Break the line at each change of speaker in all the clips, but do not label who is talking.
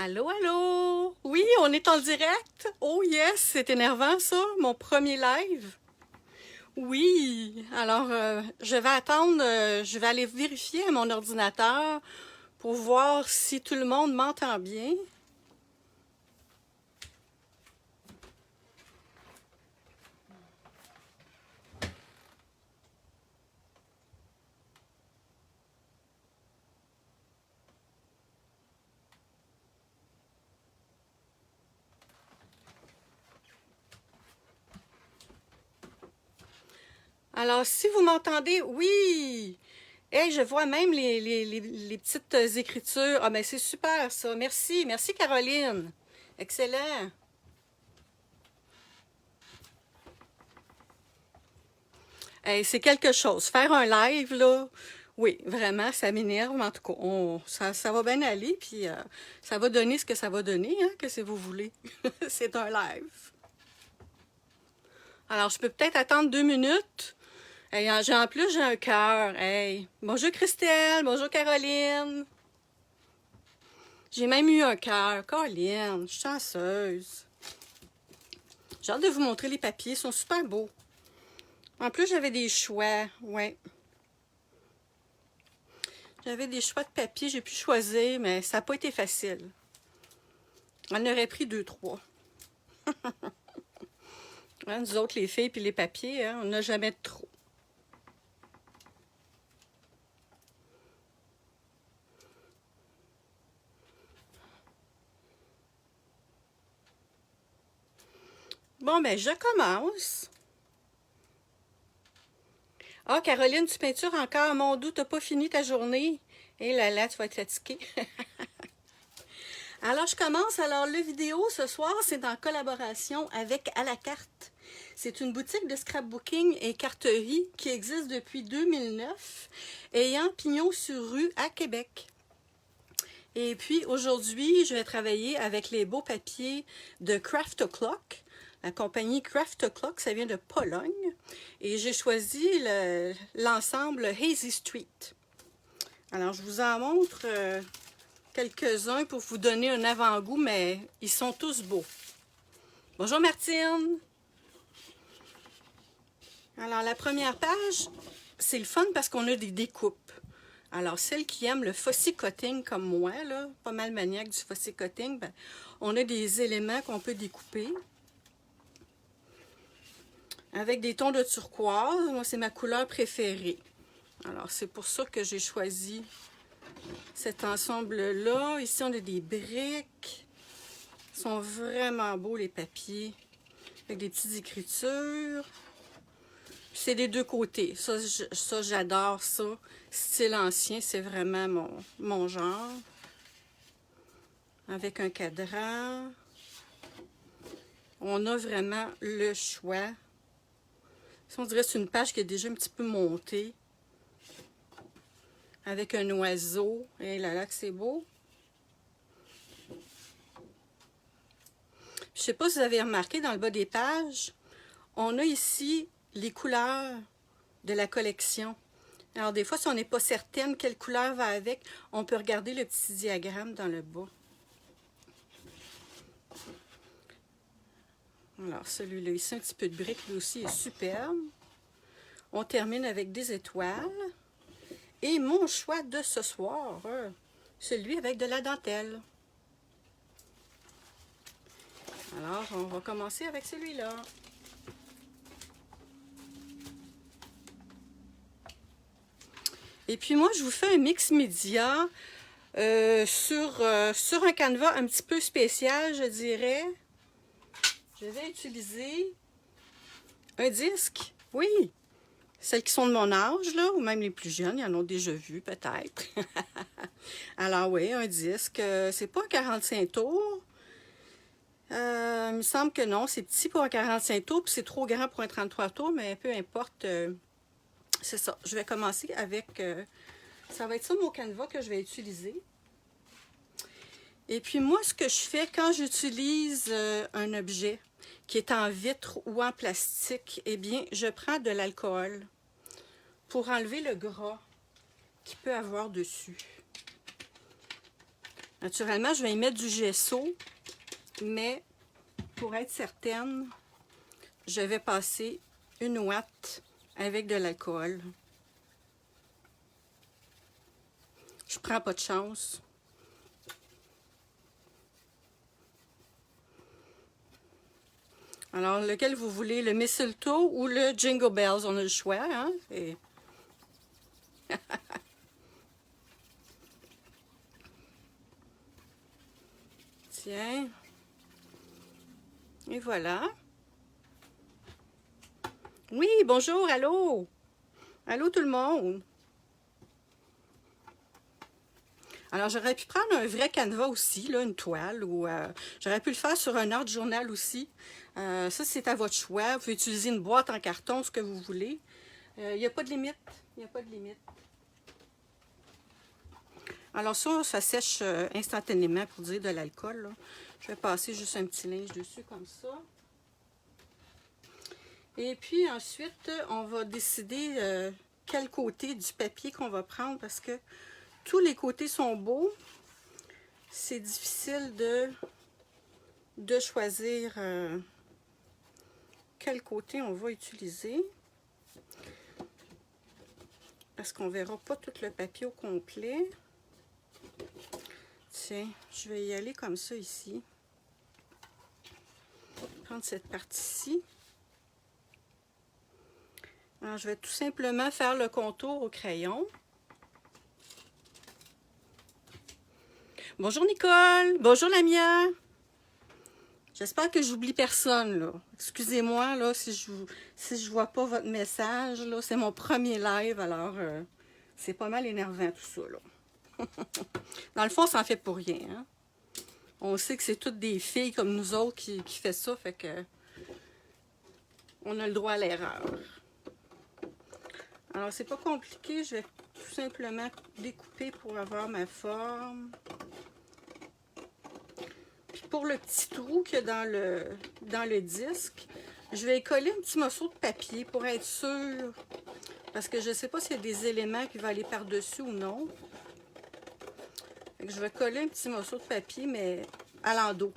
Allô, allô? Oui, on est en direct. Oh yes, c'est énervant ça, mon premier live. Oui, alors je vais attendre, je vais aller vérifier à mon ordinateur pour voir si tout le monde m'entend bien. Alors, si vous m'entendez, oui! Hey, je vois même les petites écritures. Ah, ben c'est super ça. Merci, merci Caroline. Excellent. Hey, c'est quelque chose. Faire un live, là, oui, vraiment, ça m'énerve, mais en tout cas, ça va bien aller, puis ça va donner ce que ça va donner, hein, que si vous voulez. C'est un live. Alors, je peux peut-être attendre 2 minutes. Hey, en plus, j'ai un cœur. Hey, bonjour Christelle, bonjour Caroline. J'ai même eu un cœur. Caroline, je suis chanceuse. J'ai hâte de vous montrer les papiers, ils sont super beaux. En plus, j'avais des choix, ouais. J'avais des choix de papier, j'ai pu choisir, mais ça n'a pas été facile. On aurait pris 2, 3. Hein, nous autres, les filles puis les papiers, hein, on n'a jamais de trop. Bon, ben, je commence. Ah, Caroline, tu peintures encore. Mon doux, t'as pas fini ta journée. Et là, là, tu vas être fatiguée. Alors, je commence. Alors, la vidéo ce soir, c'est en collaboration avec À la carte. C'est une boutique de scrapbooking et carterie qui existe depuis 2009, ayant pignon sur rue à Québec. Et puis, aujourd'hui, je vais travailler avec les beaux papiers de Craft O'Clock. La compagnie Craft O'Clock, ça vient de Pologne. Et j'ai choisi l'ensemble Hazy Street. Alors, je vous en montre quelques-uns pour vous donner un avant-goût, mais ils sont tous beaux. Bonjour Martine! Alors, la première page, c'est le fun parce qu'on a des découpes. Alors, celles qui aiment le fussy cutting comme moi, là, pas mal maniaque du fussy cutting, ben, on a des éléments qu'on peut découper. Avec des tons de turquoise, moi c'est ma couleur préférée. Alors, c'est pour ça que j'ai choisi cet ensemble-là. Ici, on a des briques. Ils sont vraiment beaux, les papiers. Avec des petites écritures. C'est des deux côtés. Ça j'adore ça. Style ancien, c'est vraiment mon genre. Avec un cadran. On a vraiment le choix. On dirait que c'est une page qui est déjà un petit peu montée. Avec un oiseau. Et là, là, que c'est beau. Je ne sais pas si vous avez remarqué dans le bas des pages, on a ici les couleurs de la collection. Alors, des fois, si on n'est pas certaine quelle couleur va avec, on peut regarder le petit diagramme dans le bas. Alors, celui-là ici, un petit peu de brique, lui aussi, est superbe. On termine avec des étoiles. Et mon choix de ce soir, celui avec de la dentelle. Alors, on va commencer avec celui-là. Et puis moi, je vous fais un mix média sur un canevas un petit peu spécial, je dirais. Je vais utiliser un disque, oui, celles qui sont de mon âge, là, ou même les plus jeunes, ils en ont déjà vu peut-être. Alors oui, un disque, c'est pas un 45 tours. Il me semble que non, c'est petit pour un 45 tours, puis c'est trop grand pour un 33 tours, mais peu importe, c'est ça. Je vais commencer avec, ça va être ça mon canevas que je vais utiliser. Et puis moi, ce que je fais quand j'utilise un objet qui est en vitre ou en plastique, eh bien, je prends de l'alcool pour enlever le gras qu'il peut avoir dessus. Naturellement, je vais y mettre du gesso, mais pour être certaine, je vais passer une ouate avec de l'alcool. Je prends pas de chance. Alors, lequel vous voulez, le mistletoe ou le Jingle Bells? On a le choix, hein? Et... Tiens. Et voilà. Oui, bonjour, allô? Allô tout le monde? Alors, j'aurais pu prendre un vrai canevas aussi, là, une toile, ou j'aurais pu le faire sur un autre journal aussi. Ça, c'est à votre choix. Vous pouvez utiliser une boîte en carton, ce que vous voulez. Il n'y a pas de limite. Il n'y a pas de limite. Alors ça sèche instantanément pour dire de l'alcool. Je vais passer juste un petit linge dessus comme ça. Et puis ensuite, on va décider quel côté du papier qu'on va prendre parce que tous les côtés sont beaux. C'est difficile de choisir quel côté on va utiliser. Parce qu'on ne verra pas tout le papier au complet. Tiens, je vais y aller comme ça ici. Prendre cette partie-ci. Alors, je vais tout simplement faire le contour au crayon. Bonjour Nicole! Bonjour Lamia! J'espère que j'oublie personne, là. Excusez-moi, là, si je vois pas votre message, là. C'est mon premier live, alors c'est pas mal énervant tout ça, là. Dans le fond, ça en fait pour rien, hein? On sait que c'est toutes des filles comme nous autres qui fait ça, fait que on a le droit à l'erreur. Alors, c'est pas compliqué, je vais tout simplement découper pour avoir ma forme. Puis pour le petit trou qu'il y a dans le disque, je vais coller un petit morceau de papier pour être sûre. Parce que je ne sais pas s'il y a des éléments qui vont aller par-dessus ou non. Fait que je vais coller un petit morceau de papier, mais à l'endos.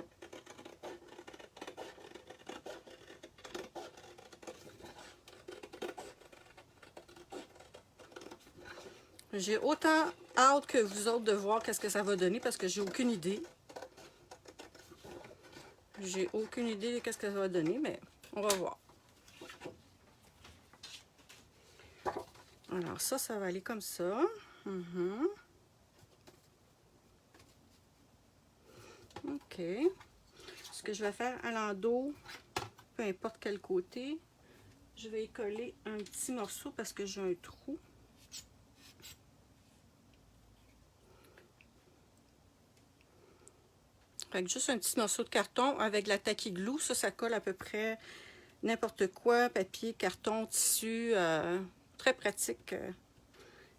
J'ai autant hâte que vous autres de voir qu'est-ce que ça va donner parce que j'ai aucune idée. J'ai aucune idée de qu'est-ce que ça va donner, mais on va voir. Alors ça va aller comme ça. OK. Ce que je vais faire à l'endos, peu importe quel côté, je vais y coller un petit morceau parce que j'ai un trou. Fait que juste un petit morceau de carton avec la tacky glue, ça colle à peu près n'importe quoi, papier, carton, tissu, très pratique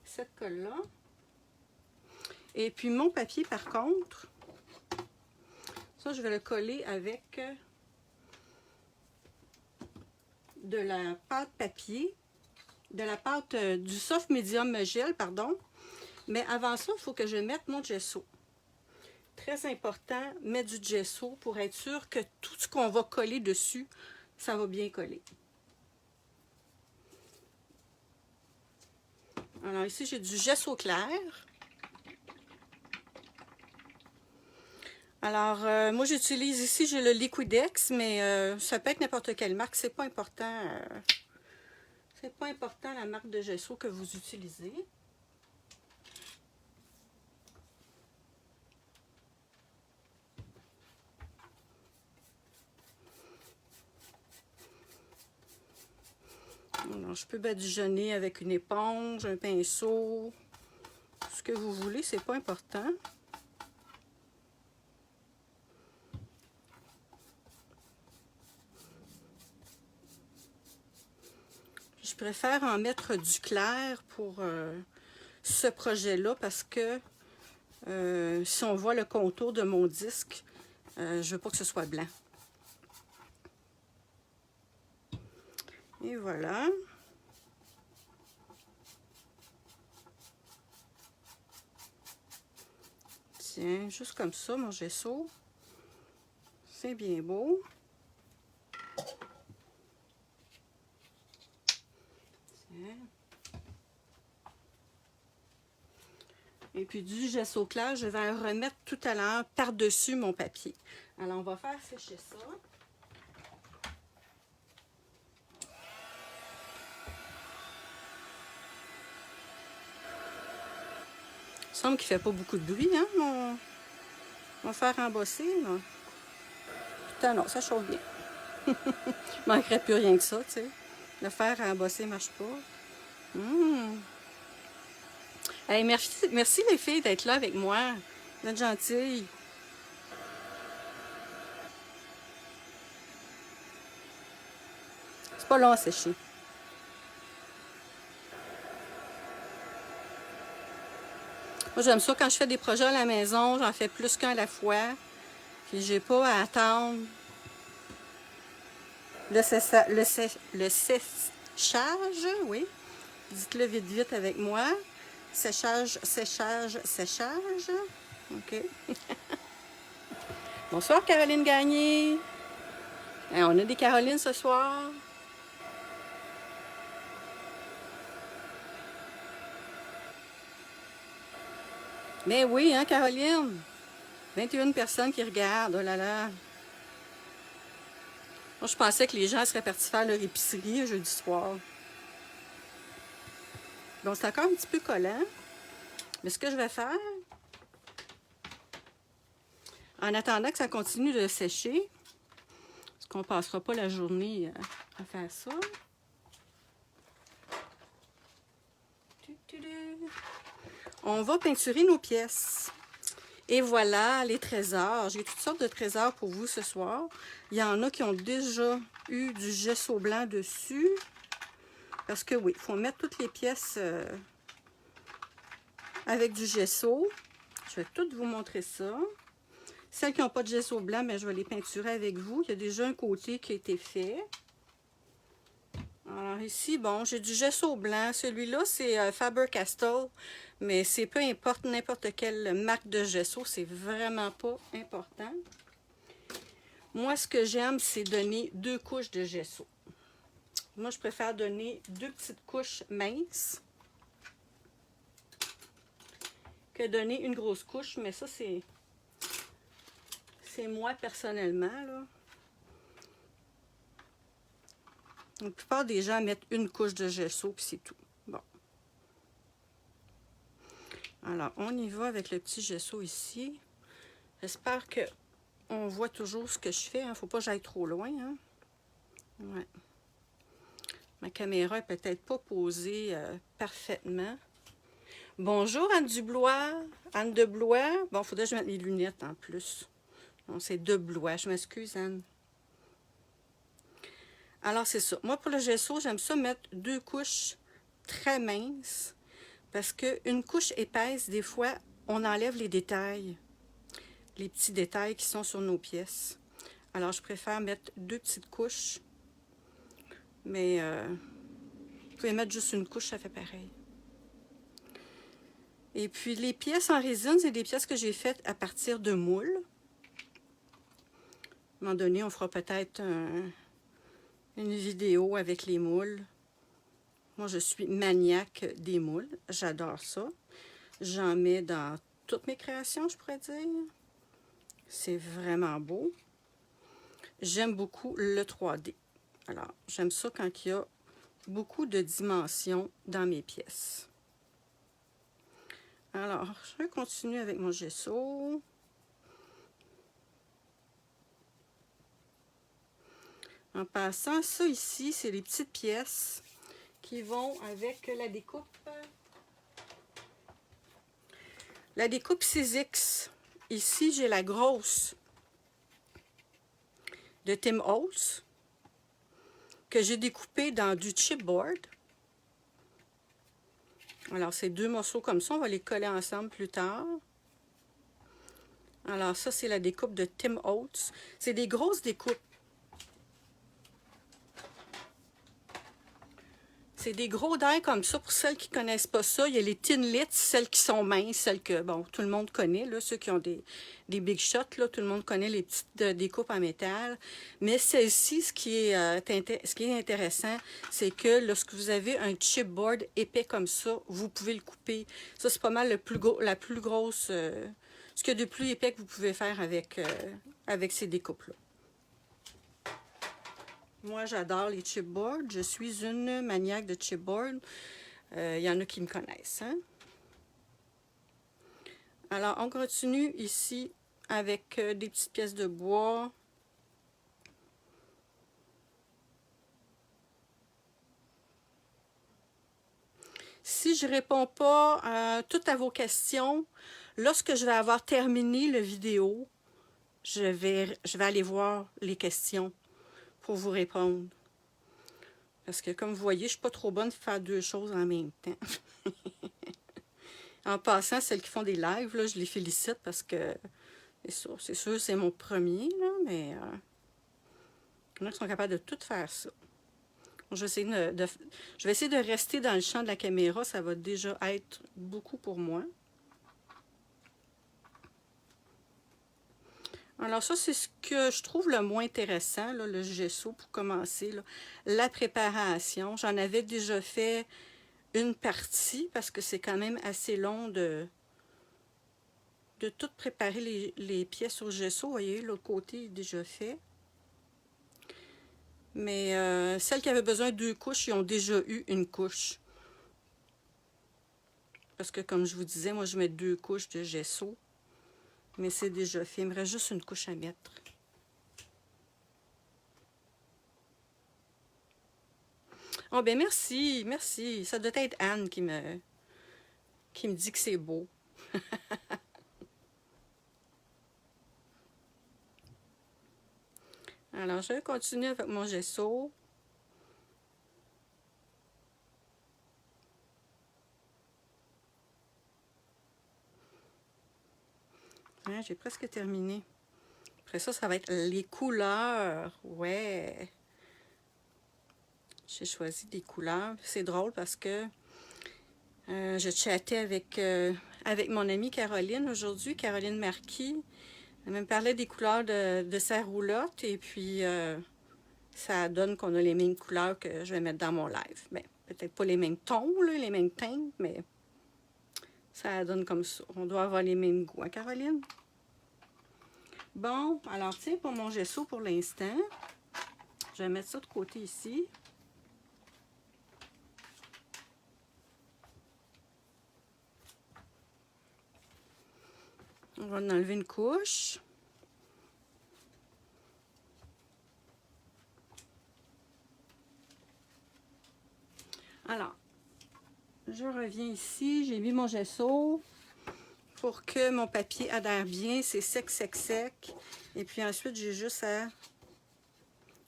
cette colle-là. Et puis mon papier par contre, ça je vais le coller avec de la pâte papier, de la pâte du soft medium gel, pardon. Mais avant ça, il faut que je mette mon gesso. Très important, mettre du gesso pour être sûr que tout ce qu'on va coller dessus, ça va bien coller. Alors ici, j'ai du gesso clair. Alors, moi j'utilise ici, j'ai le Liquidex, mais ça peut être n'importe quelle marque, c'est pas important. C'est pas important la marque de gesso que vous utilisez. Alors, je peux badigeonner avec une éponge, un pinceau, ce que vous voulez, c'est pas important. Je préfère en mettre du clair pour ce projet-là parce que si on voit le contour de mon disque, je veux pas que ce soit blanc. Et voilà. Tiens, juste comme ça, mon gesso. C'est bien beau. Tiens. Et puis du gesso clair, je vais remettre tout à l'heure par-dessus mon papier. Alors, on va faire sécher ça. Il semble qu'il ne fait pas beaucoup de bruit, hein, mon fer embossé, là. Putain, non, ça chauffe bien. Il manquerait plus rien que ça, tu sais. Le fer à embosser ne marche pas. Hey, merci les filles d'être là avec moi. Vous êtes gentilles. C'est pas long à sécher. Moi, j'aime ça quand je fais des projets à la maison, j'en fais plus qu'un à la fois. Puis j'ai pas à attendre le séchage, oui. Dites-le vite, vite avec moi. Séchage, séchage, séchage. OK. Bonsoir, Caroline Gagné. Hein, on a des Carolines ce soir. Mais oui, hein, Caroline? 21 personnes qui regardent, oh là là. Moi, je pensais que les gens seraient partis faire leur épicerie jeudi soir. Bon, c'est encore un petit peu collant. Mais ce que je vais faire, en attendant que ça continue de sécher, parce qu'on ne passera pas la journée à faire ça. On va peinturer nos pièces. Et voilà les trésors. J'ai toutes sortes de trésors pour vous ce soir. Il y en a qui ont déjà eu du gesso blanc dessus. Parce que oui, il faut mettre toutes les pièces avec du gesso. Je vais toutes vous montrer ça. Celles qui n'ont pas de gesso blanc, mais je vais les peinturer avec vous. Il y a déjà un côté qui a été fait. Alors ici, bon, j'ai du gesso blanc. Celui-là, c'est Faber-Castell, mais c'est peu importe n'importe quelle marque de gesso. C'est vraiment pas important. Moi, ce que j'aime, c'est donner 2 couches de gesso. Moi, je préfère donner 2 petites couches minces que donner une grosse couche, mais ça, c'est moi personnellement, là. La plupart des gens mettent une couche de gesso, puis c'est tout. Bon. Alors, on y va avec le petit gesso ici. J'espère qu'on voit toujours ce que je fais. Il ne faut pas que j'aille trop loin. Hein? Ouais. Ma caméra n'est peut-être pas posée parfaitement. Bonjour, Anne Dublois. Anne de Blois. Bon, il faudrait que je mette les lunettes en plus. Non, c'est de Blois. Je m'excuse, Anne. Alors, c'est ça. Moi, pour le gesso, j'aime ça mettre 2 couches très minces parce qu'une couche épaisse, des fois, on enlève les détails, les petits détails qui sont sur nos pièces. Alors, je préfère mettre 2 petites couches, mais vous pouvez mettre juste une couche, ça fait pareil. Et puis, les pièces en résine, c'est des pièces que j'ai faites à partir de moules. À un moment donné, on fera peut-être une vidéo avec les moules. Moi, je suis maniaque des moules. J'adore ça. J'en mets dans toutes mes créations, je pourrais dire. C'est vraiment beau. J'aime beaucoup le 3D. Alors, j'aime ça quand il y a beaucoup de dimensions dans mes pièces. Alors, je vais continuer avec mon gesso. En passant, ça ici, c'est les petites pièces qui vont avec la découpe. La découpe 6X. Ici, j'ai la grosse de Tim Holtz que j'ai découpée dans du chipboard. Alors, c'est 2 morceaux comme ça. On va les coller ensemble plus tard. Alors, ça, c'est la découpe de Tim Holtz. C'est des grosses découpes. C'est des gros daims comme ça. Pour celles qui ne connaissent pas ça, il y a les Thinlits, celles qui sont minces, celles que, bon, tout le monde connaît, là, ceux qui ont des big shots, là, tout le monde connaît les petites découpes en métal. Mais celle-ci, ce qui est intéressant, c'est que lorsque vous avez un chipboard épais comme ça, vous pouvez le couper. Ça, c'est pas mal la plus grosse, ce qu'il y a de plus épais que vous pouvez faire avec ces découpes-là. Moi, j'adore les chipboards. Je suis une maniaque de chipboard. Il y en a qui me connaissent. Hein? Alors, on continue ici avec des petites pièces de bois. Si je ne réponds pas à toutes vos questions, lorsque je vais avoir terminé la vidéo, je vais aller voir les questions pour vous répondre. Parce que, comme vous voyez, je ne suis pas trop bonne de faire deux choses en même temps. En passant, celles qui font des lives, là, je les félicite parce que, c'est sûr, c'est mon premier, là, mais il y en a qui sont capables de tout faire ça. Je vais essayer de rester dans le champ de la caméra, ça va déjà être beaucoup pour moi. Alors ça, c'est ce que je trouve le moins intéressant, là, le gesso, pour commencer. Là. La préparation, j'en avais déjà fait une partie, parce que c'est quand même assez long de tout préparer les pièces au gesso. Vous voyez, l'autre côté est déjà fait. Mais celles qui avaient besoin de 2 couches, ils ont déjà eu une couche. Parce que, comme je vous disais, moi, je mets 2 couches de gesso. Mais c'est déjà fait. Il me reste juste une couche à mettre. Oh, ben merci, merci. Ça doit être Anne qui me dit que c'est beau. Alors, je vais continuer avec mon gesso. Hein, j'ai presque terminé. Après ça, ça va être les couleurs. Ouais. J'ai choisi des couleurs. C'est drôle parce que je chattais avec mon amie Caroline aujourd'hui, Caroline Marquis. Elle me parlait des couleurs de sa roulotte et puis ça donne qu'on a les mêmes couleurs que je vais mettre dans mon live. Bien, peut-être pas les mêmes tons, là, les mêmes teintes, mais ça donne comme ça. On doit avoir les mêmes goûts, hein, Caroline? Bon, alors tiens, pour mon gesso pour l'instant, je vais mettre ça de côté ici. On va en enlever une couche. Alors, je reviens ici, j'ai mis mon gesso pour que mon papier adhère bien. C'est sec, sec, sec. Et puis ensuite, j'ai juste à...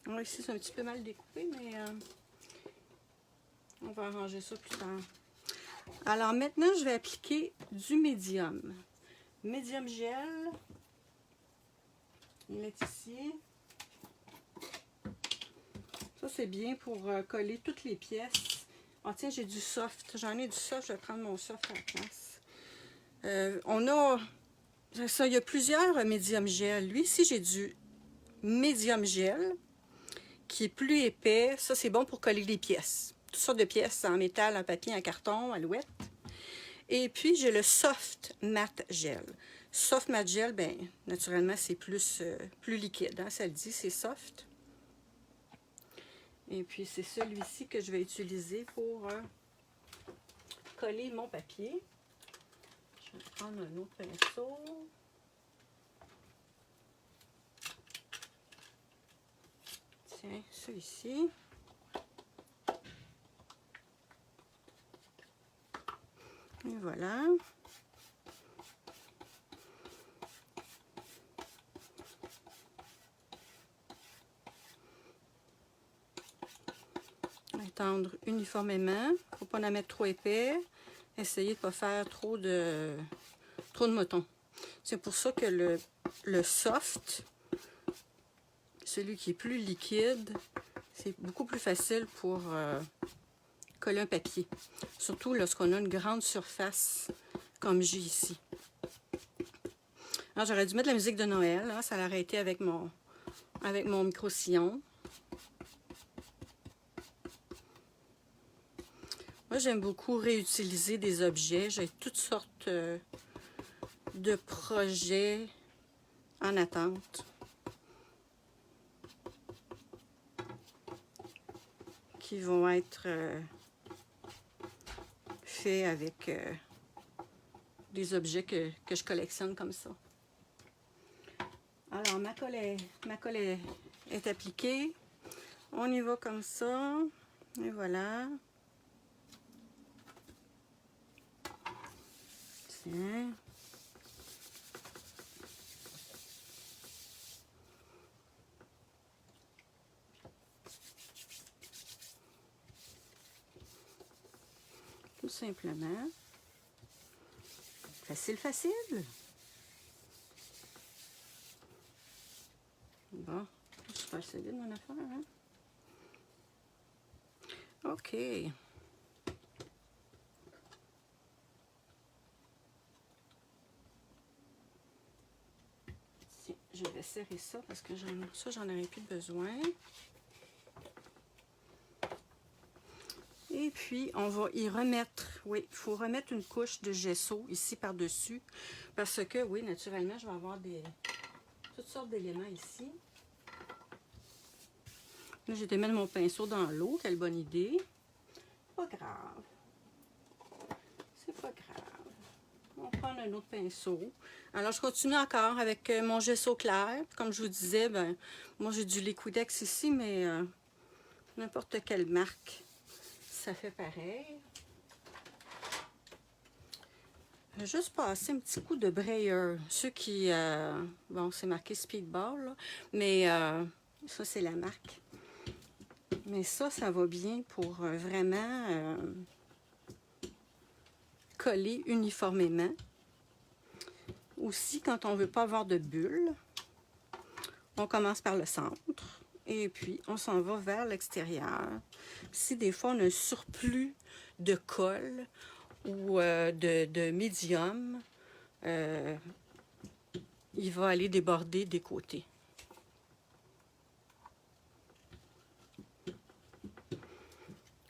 Oh, ici, c'est un petit peu mal découpé, mais on va arranger ça plus tard. Alors maintenant, je vais appliquer du médium. Médium gel. Il est ici. Ça, c'est bien pour coller toutes les pièces. Oh, tiens, j'ai du soft. J'en ai du soft. Je vais prendre mon soft à la place. On a... Ça, il y a plusieurs médium gel. Lui, ici, j'ai du médium gel qui est plus épais. Ça, c'est bon pour coller les pièces. Toutes sortes de pièces en métal, en papier, en carton, alouette. Et puis, j'ai le Soft Matte Gel. Soft Matte Gel, bien, naturellement, c'est plus liquide. Hein, ça le dit, c'est soft. Et puis, c'est celui-ci que je vais utiliser pour coller mon papier. Je vais prendre un autre pinceau. Tiens, celui-ci. Et voilà. Étendre uniformément. Il ne faut pas en mettre trop épais. Essayez de ne pas faire trop de motons. C'est pour ça que le soft, celui qui est plus liquide, c'est beaucoup plus facile pour coller un papier. Surtout lorsqu'on a une grande surface comme j'ai ici. Alors, j'aurais dû mettre la musique de Noël. Hein, ça l'aurait été avec mon micro-sillon. Moi, j'aime beaucoup réutiliser des objets. J'ai toutes sortes de projets en attente qui vont être faits avec des objets que je collectionne comme ça. Alors, ma colle est appliquée. On y va comme ça. Et voilà. Tiens. Tout simplement. Facile, facile. Bon, super solide mon affaire, hein? OK. Tiens, je vais serrer ça parce que j'en aurai plus besoin. Et puis, on va y remettre, oui, il faut remettre une couche de gesso ici par-dessus parce que, oui, naturellement, je vais avoir toutes sortes d'éléments ici. Là, j'ai été mettre mon pinceau dans l'eau. Quelle bonne idée. Pas grave. C'est pas grave. On va prendre un autre pinceau. Alors, je continue encore avec mon gesso clair. Comme je vous disais, ben, moi, j'ai du Liquidex ici, mais n'importe quelle marque, ça fait pareil. Je vais juste passer un petit coup de Brayer. Ceux qui... bon, c'est marqué Speedball, là, mais ça, c'est la marque. Mais ça va bien pour vraiment coller uniformément. Aussi, quand on ne veut pas avoir de bulles, on commence par le centre et puis on s'en va vers l'extérieur. Si des fois on a un surplus de colle ou de médium, il va aller déborder des côtés.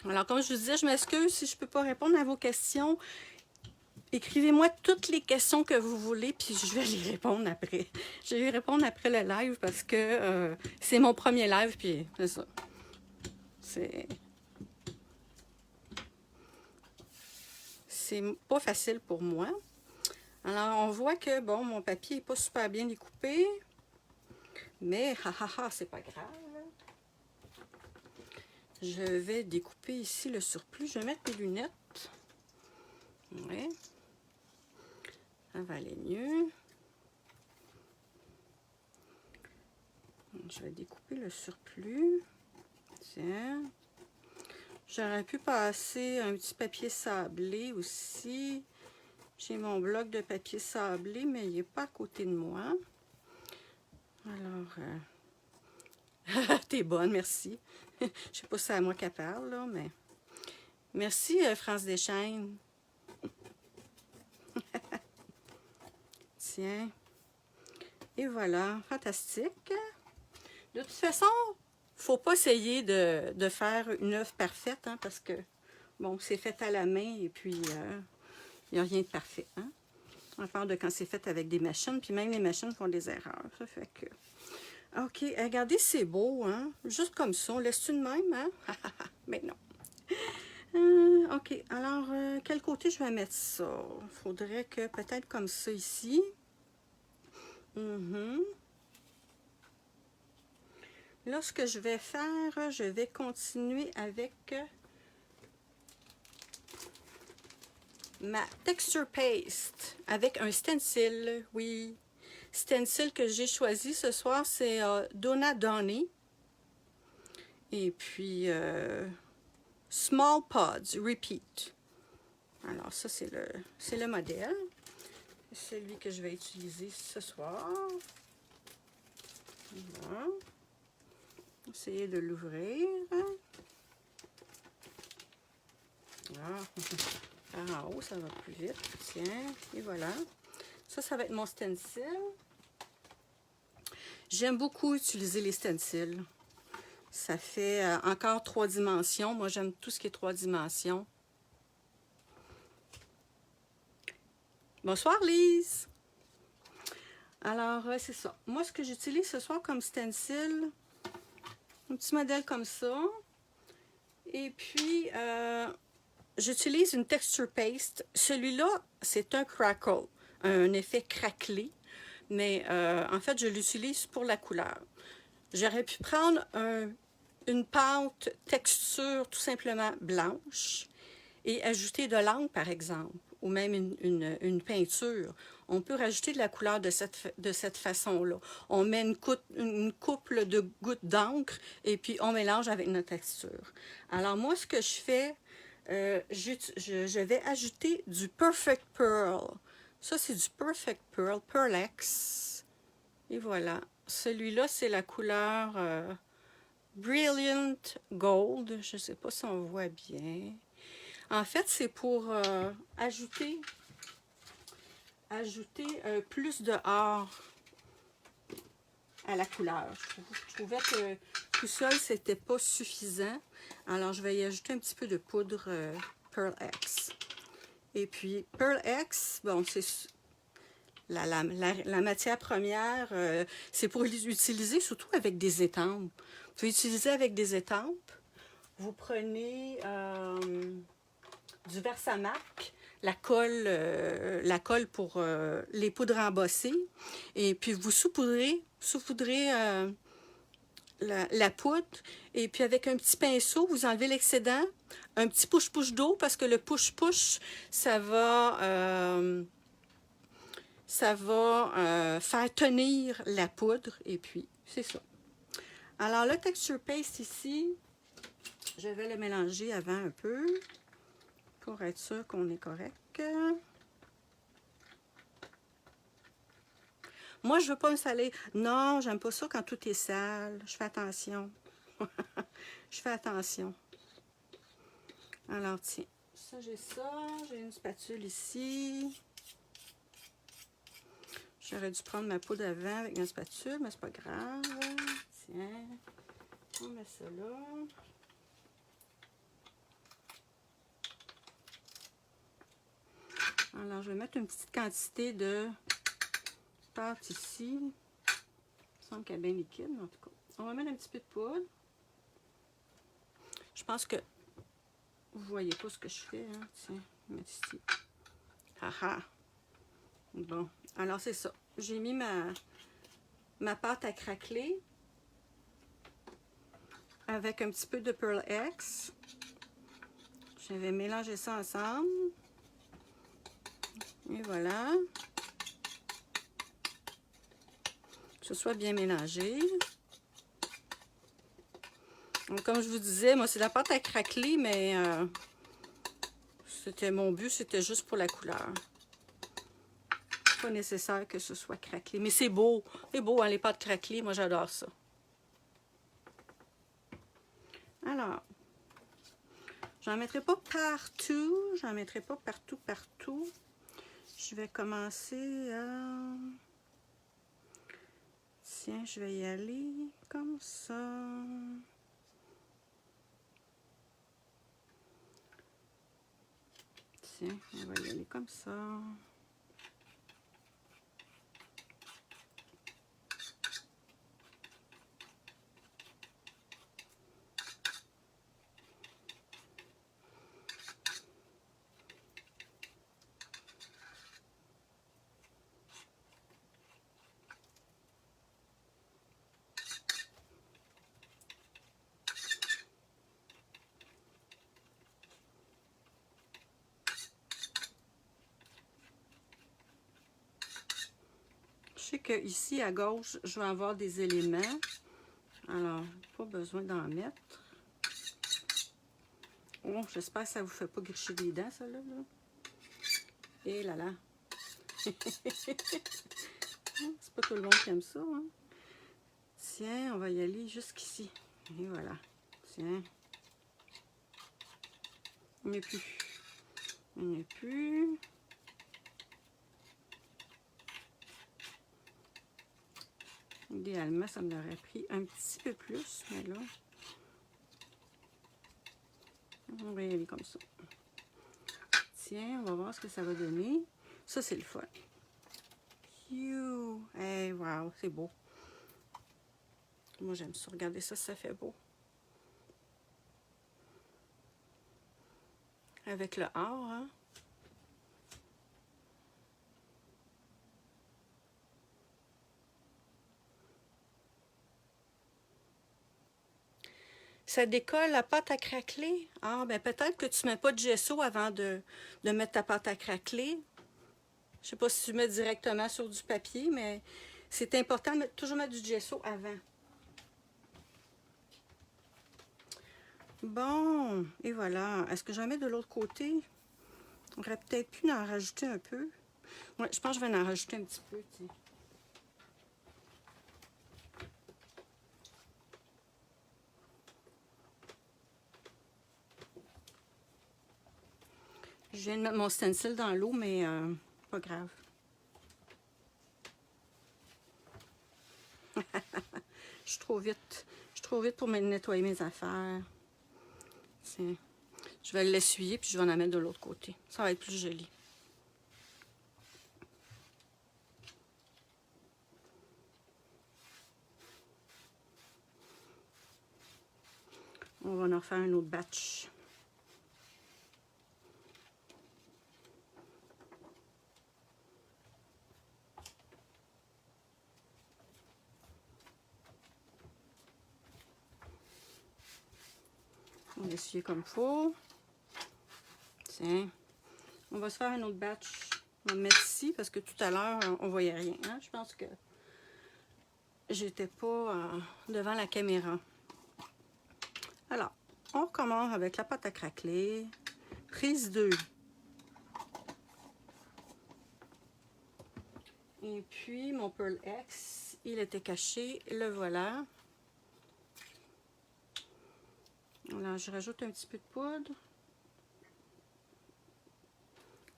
Alors, comme je vous disais, je m'excuse si je ne peux pas répondre à vos questions. Écrivez-moi toutes les questions que vous voulez, puis je vais y répondre après. Je vais y répondre après le live parce que c'est mon premier live, puis c'est ça. C'est pas facile pour moi. Alors, on voit que, bon, mon papier n'est pas super bien découpé, mais c'est pas grave. Je vais découper ici le surplus. Je vais mettre mes lunettes. Ouais. Ça va aller mieux. Je vais découper le surplus. Tiens. J'aurais pu passer un petit papier sablé aussi. J'ai mon bloc de papier sablé, mais il n'est pas à côté de moi. Alors, t'es bonne, merci. Je sais pas si c'est à moi qu'elle parle, là, mais... Merci, France Deschaines. Tiens. Et voilà, fantastique. De toute façon, faut pas essayer de faire une œuvre parfaite, hein, parce que, bon, c'est fait à la main et puis il n'y a rien de parfait. Hein? À part de quand c'est fait avec des machines, puis même les machines font des erreurs. Ça fait que... OK, regardez, c'est beau, hein? Juste comme ça, on laisse-tu de même, hein? Mais non. OK, alors, quel côté je vais mettre ça? Il faudrait que peut-être comme ça ici. Là, ce que je vais faire, je vais continuer avec ma texture paste avec un stencil. Oui, stencil que j'ai choisi ce soir, c'est Donna Donny. Et puis, Small Pods Repeat. Alors, ça, c'est le modèle. C'est celui que je vais utiliser ce soir. Voilà. Essayer de l'ouvrir. Par en haut, ça va plus vite. Tiens, et voilà. Ça va être mon stencil. J'aime beaucoup utiliser les stencils. Ça fait encore 3 dimensions. Moi, j'aime tout ce qui est 3 dimensions. Bonsoir, Lise! Alors, c'est ça. Moi, ce que j'utilise ce soir comme stencil, un petit modèle comme ça. Et puis, j'utilise une texture paste. Celui-là, c'est un crackle, un effet craquelé. Mais en fait, je l'utilise pour la couleur. J'aurais pu prendre une pâte texture tout simplement blanche et ajouter de l'encre, par exemple, ou même une peinture. On peut rajouter de la couleur de cette façon-là. On met une couple de gouttes d'encre et puis on mélange avec notre texture. Alors moi, ce que je fais, je vais ajouter du Perfect Pearl. Ça, c'est du Perfect Pearl, Pearlex. Et voilà. Celui-là, c'est la couleur Brilliant Gold. Je ne sais pas si on voit bien. En fait, c'est pour ajouter plus de or à la couleur. Je trouvais que tout seul, c'était pas suffisant. Alors, je vais y ajouter un petit peu de poudre Pearl X. Et puis, Pearl X, bon, c'est la matière première, c'est pour l'utiliser surtout avec des étampes. Vous pouvez utiliser avec des étampes. Vous prenez du Versamark, la colle pour les poudres embossées, et puis vous saupoudrez la poudre, et puis avec un petit pinceau, vous enlevez l'excédent, un petit push-push d'eau, parce que le push-push, ça va faire tenir la poudre, et puis c'est ça. Alors le texture paste ici, je vais le mélanger avant un peu, pour être sûr qu'on est correct. Moi, je veux pas me saler. Non, j'aime pas ça quand tout est sale. Je fais attention. Je fais attention. Alors, tiens. Ça, j'ai une spatule ici. J'aurais dû prendre ma poudre avant avec ma spatule, mais c'est pas grave. Tiens. On met ça là. Alors, je vais mettre une petite quantité de pâte ici. Il me semble qu'elle est bien liquide, en tout cas. On va mettre un petit peu de poudre. Je pense que vous voyez pas ce que je fais. Hein? Tiens, je vais mettre ici. Haha. Bon, alors c'est ça. J'ai mis ma pâte à craqueler avec un petit peu de Pearl X. Je vais mélanger ça ensemble. Et voilà. Que ce soit bien mélangé. Donc, comme je vous disais, moi, c'est la pâte à craqueler, mais c'était mon but, c'était juste pour la couleur. Pas nécessaire que ce soit craquelé. Mais c'est beau. C'est beau, hein, les pâtes craquelées. Moi, j'adore ça. Alors, j'en mettrai pas partout. J'en mettrai pas partout. Je vais commencer à... Tiens, je vais y aller comme ça. Tiens, on va y aller comme ça. Je sais que ici à gauche, je vais avoir des éléments. Alors, pas besoin d'en mettre. Oh, j'espère que ça ne vous fait pas gricher des dents, ça là. Et là là. C'est pas tout le monde qui aime ça. Hein? Tiens, on va y aller jusqu'ici. Et voilà. Tiens. Mais plus. Il n'y en a plus. Idéalement, ça me l'aurait pris un petit peu plus, mais là, on va y aller comme ça. Tiens, on va voir ce que ça va donner. Ça, c'est le fun. Hey, wow, c'est beau. Moi, j'aime ça. Regardez ça, ça fait beau. Avec le or, hein? Ça décolle la pâte à craqueler. Ah, ben peut-être que tu ne mets pas de gesso avant de mettre ta pâte à craqueler. Je ne sais pas si tu mets directement sur du papier, mais c'est important de toujours mettre du gesso avant. Bon, et voilà. Est-ce que j'en mets de l'autre côté? On aurait peut-être pu en rajouter un peu. Ouais, je pense que je vais en rajouter un petit peu, tiens. Je viens de mettre mon stencil dans l'eau, mais pas grave. Je suis trop vite. Je suis trop vite pour me nettoyer mes affaires. Tiens. Je vais l'essuyer, puis je vais en mettre de l'autre côté. Ça va être plus joli. On va en faire un autre batch. On va essuyer comme il faut. Tiens. On va se faire un autre batch. On va le mettre ici parce que tout à l'heure, on voyait rien. Hein? Je pense que j'étais pas devant la caméra. Alors, on recommence avec la pâte à craqueler. Prise 2. Et puis, mon Pearl X, il était caché. Le voilà. Alors, je rajoute un petit peu de poudre.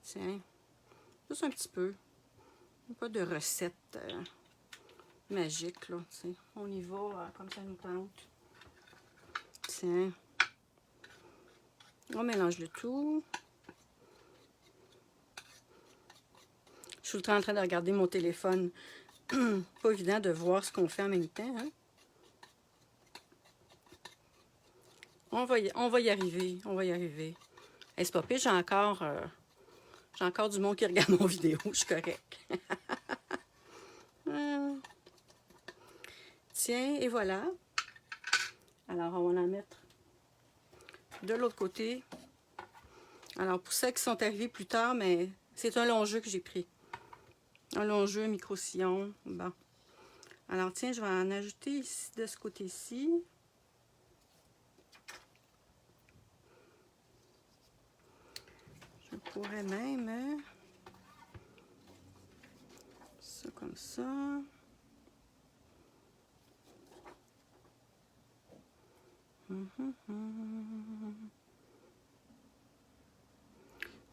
Tiens, juste un petit peu. Pas de recette magique, là. T'sais. On y va comme ça nous tente. Tiens. On mélange le tout. Je suis en train de regarder mon téléphone. Pas évident de voir ce qu'on fait en même temps. Hein? On va y arriver. On va y arriver. Hey, c'est pas pire, j'ai encore du monde qui regarde mon vidéo. Je suis correcte. Tiens, et voilà. Alors, on va en mettre de l'autre côté. Alors, pour ceux qui sont arrivés plus tard, mais c'est un long jeu que j'ai pris. Un long jeu, micro-sillon. Bon. Alors, tiens, je vais en ajouter ici, de ce côté-ci. Je pourrais même... ça comme ça.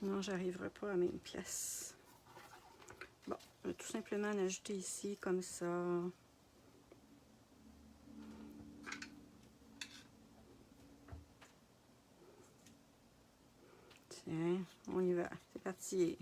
Non, j'arriverai pas à la même place. Bon, je vais tout simplement en ajouter ici, comme ça. Tiens, on y va. C'est parti.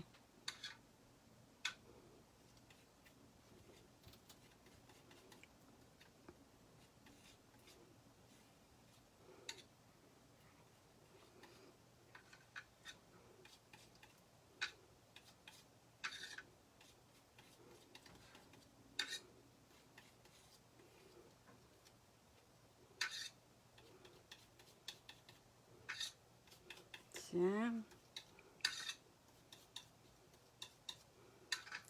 Tiens.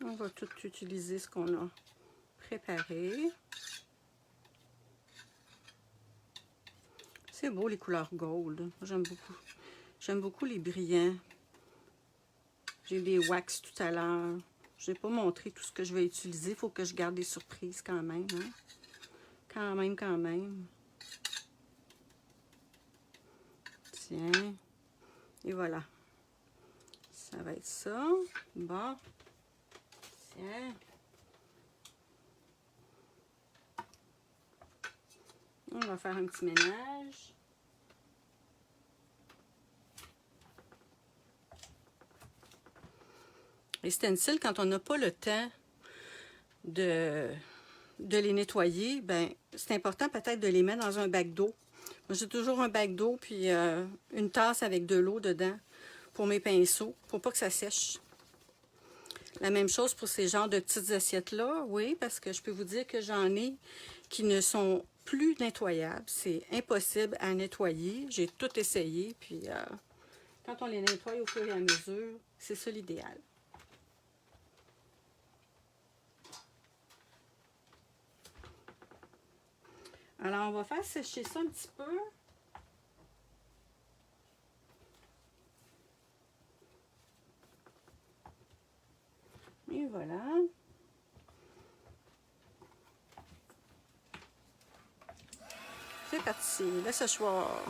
On va tout utiliser ce qu'on a préparé. C'est beau les couleurs gold. J'aime beaucoup. J'aime beaucoup les brillants. J'ai des wax tout à l'heure. Je n'ai pas montré tout ce que je vais utiliser. Il faut que je garde des surprises quand même. Hein? Quand même. Tiens. Et voilà. Ça va être ça. Bon. Tiens. On va faire un petit ménage. Les stencils, quand on n'a pas le temps de les nettoyer, ben c'est important peut-être de les mettre dans un bac d'eau. Moi, j'ai toujours un bac d'eau puis une tasse avec de l'eau dedans pour mes pinceaux, pour pas que ça sèche. La même chose pour ces genres de petites assiettes-là, oui, parce que je peux vous dire que j'en ai qui ne sont plus nettoyables. C'est impossible à nettoyer. J'ai tout essayé, puis quand on les nettoie au fur et à mesure, c'est ça l'idéal. Alors, on va faire sécher ça un petit peu. Et voilà. C'est parti, le séchoir.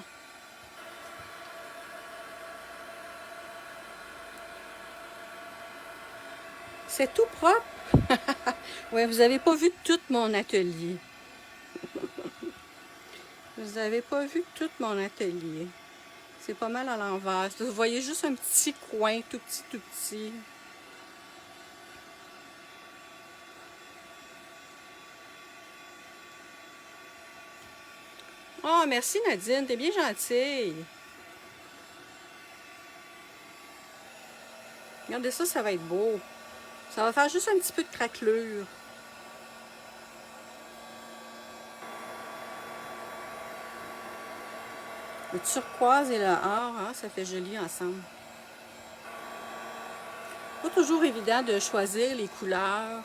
C'est tout propre. Ouais, vous n'avez pas vu tout mon atelier. Vous n'avez pas vu tout mon atelier. C'est pas mal à l'envers. Vous voyez juste un petit coin, tout petit, tout petit. Oh, merci Nadine, t'es bien gentille. Regardez ça, ça va être beau. Ça va faire juste un petit peu de craquelure. Le turquoise et le or, hein, ça fait joli ensemble. Pas toujours évident de choisir les couleurs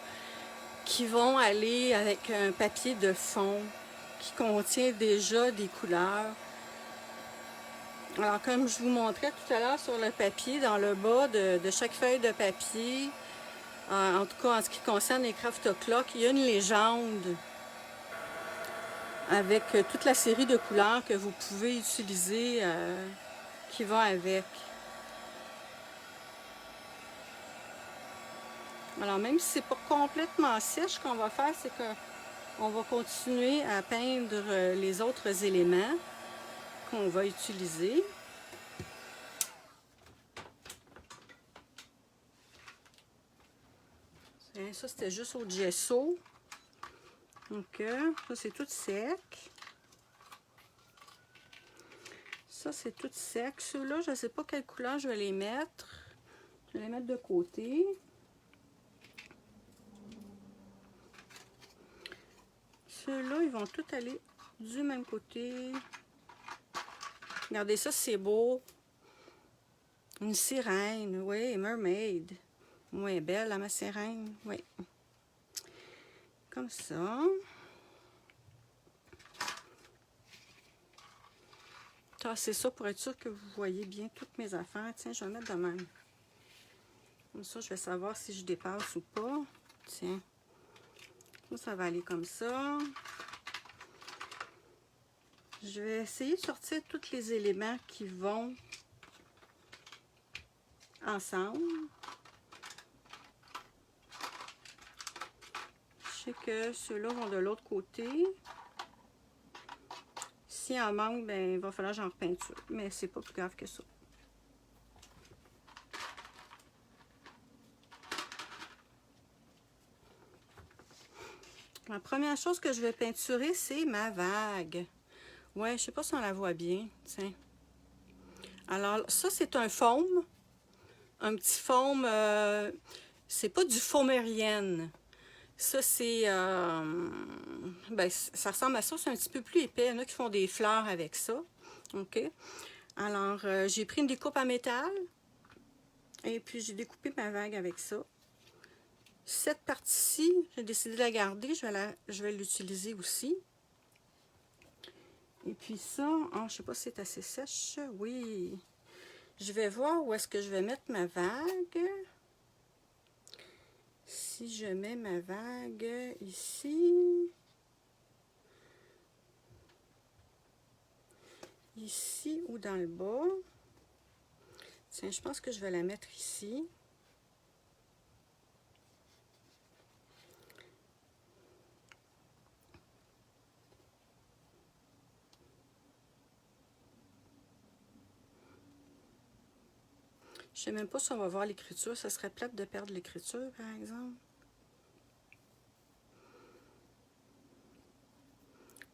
qui vont aller avec un papier de fond qui contient déjà des couleurs. Alors, comme je vous montrais tout à l'heure sur le papier, dans le bas de chaque feuille de papier, en tout cas en ce qui concerne les Craft O'Clock, il y a une légende avec toute la série de couleurs que vous pouvez utiliser qui va avec. Alors, même si c'est pas complètement sèche, ce qu'on va faire, c'est qu'on va continuer à peindre les autres éléments qu'on va utiliser. Ça, c'était juste au gesso. Donc, ça, c'est tout sec. Ça, c'est tout sec. Ceux-là, je ne sais pas quelle couleur je vais les mettre. Je vais les mettre de côté. Ceux-là, ils vont tous aller du même côté. Regardez ça, c'est beau. Une sirène, oui, mermaid. Oui, belle, ma sirène, oui. Comme ça. Tassez ça pour être sûr que vous voyez bien toutes mes affaires. Tiens, je vais mettre de même. Comme ça, je vais savoir si je dépasse ou pas. Tiens. Ça va aller comme ça. Je vais essayer de sortir tous les éléments qui vont ensemble. Je sais que ceux-là vont de l'autre côté. S'il en manque, ben, il va falloir que j'en repeinture. Mais c'est pas plus grave que ça. La première chose que je vais peinturer, c'est ma vague. Ouais, je sais pas si on la voit bien. Tiens. Alors, ça, c'est un faume. Un petit faume. C'est pas du faumérienne. Ça, c'est... ben, ça ressemble à ça. C'est un petit peu plus épais. Il y en a qui font des fleurs avec ça. OK? Alors, j'ai pris une découpe en métal. Et puis, j'ai découpé ma vague avec ça. Cette partie-ci, j'ai décidé de la garder. Je vais l'utiliser aussi. Et puis ça, oh, je ne sais pas si c'est assez sèche. Oui. Je vais voir où est-ce que je vais mettre ma vague. Si je mets ma vague ici. Ici ou dans le bas. Tiens, je pense que je vais la mettre ici. Je sais même pas si on va voir l'écriture. Ça serait plate de perdre l'écriture, par exemple.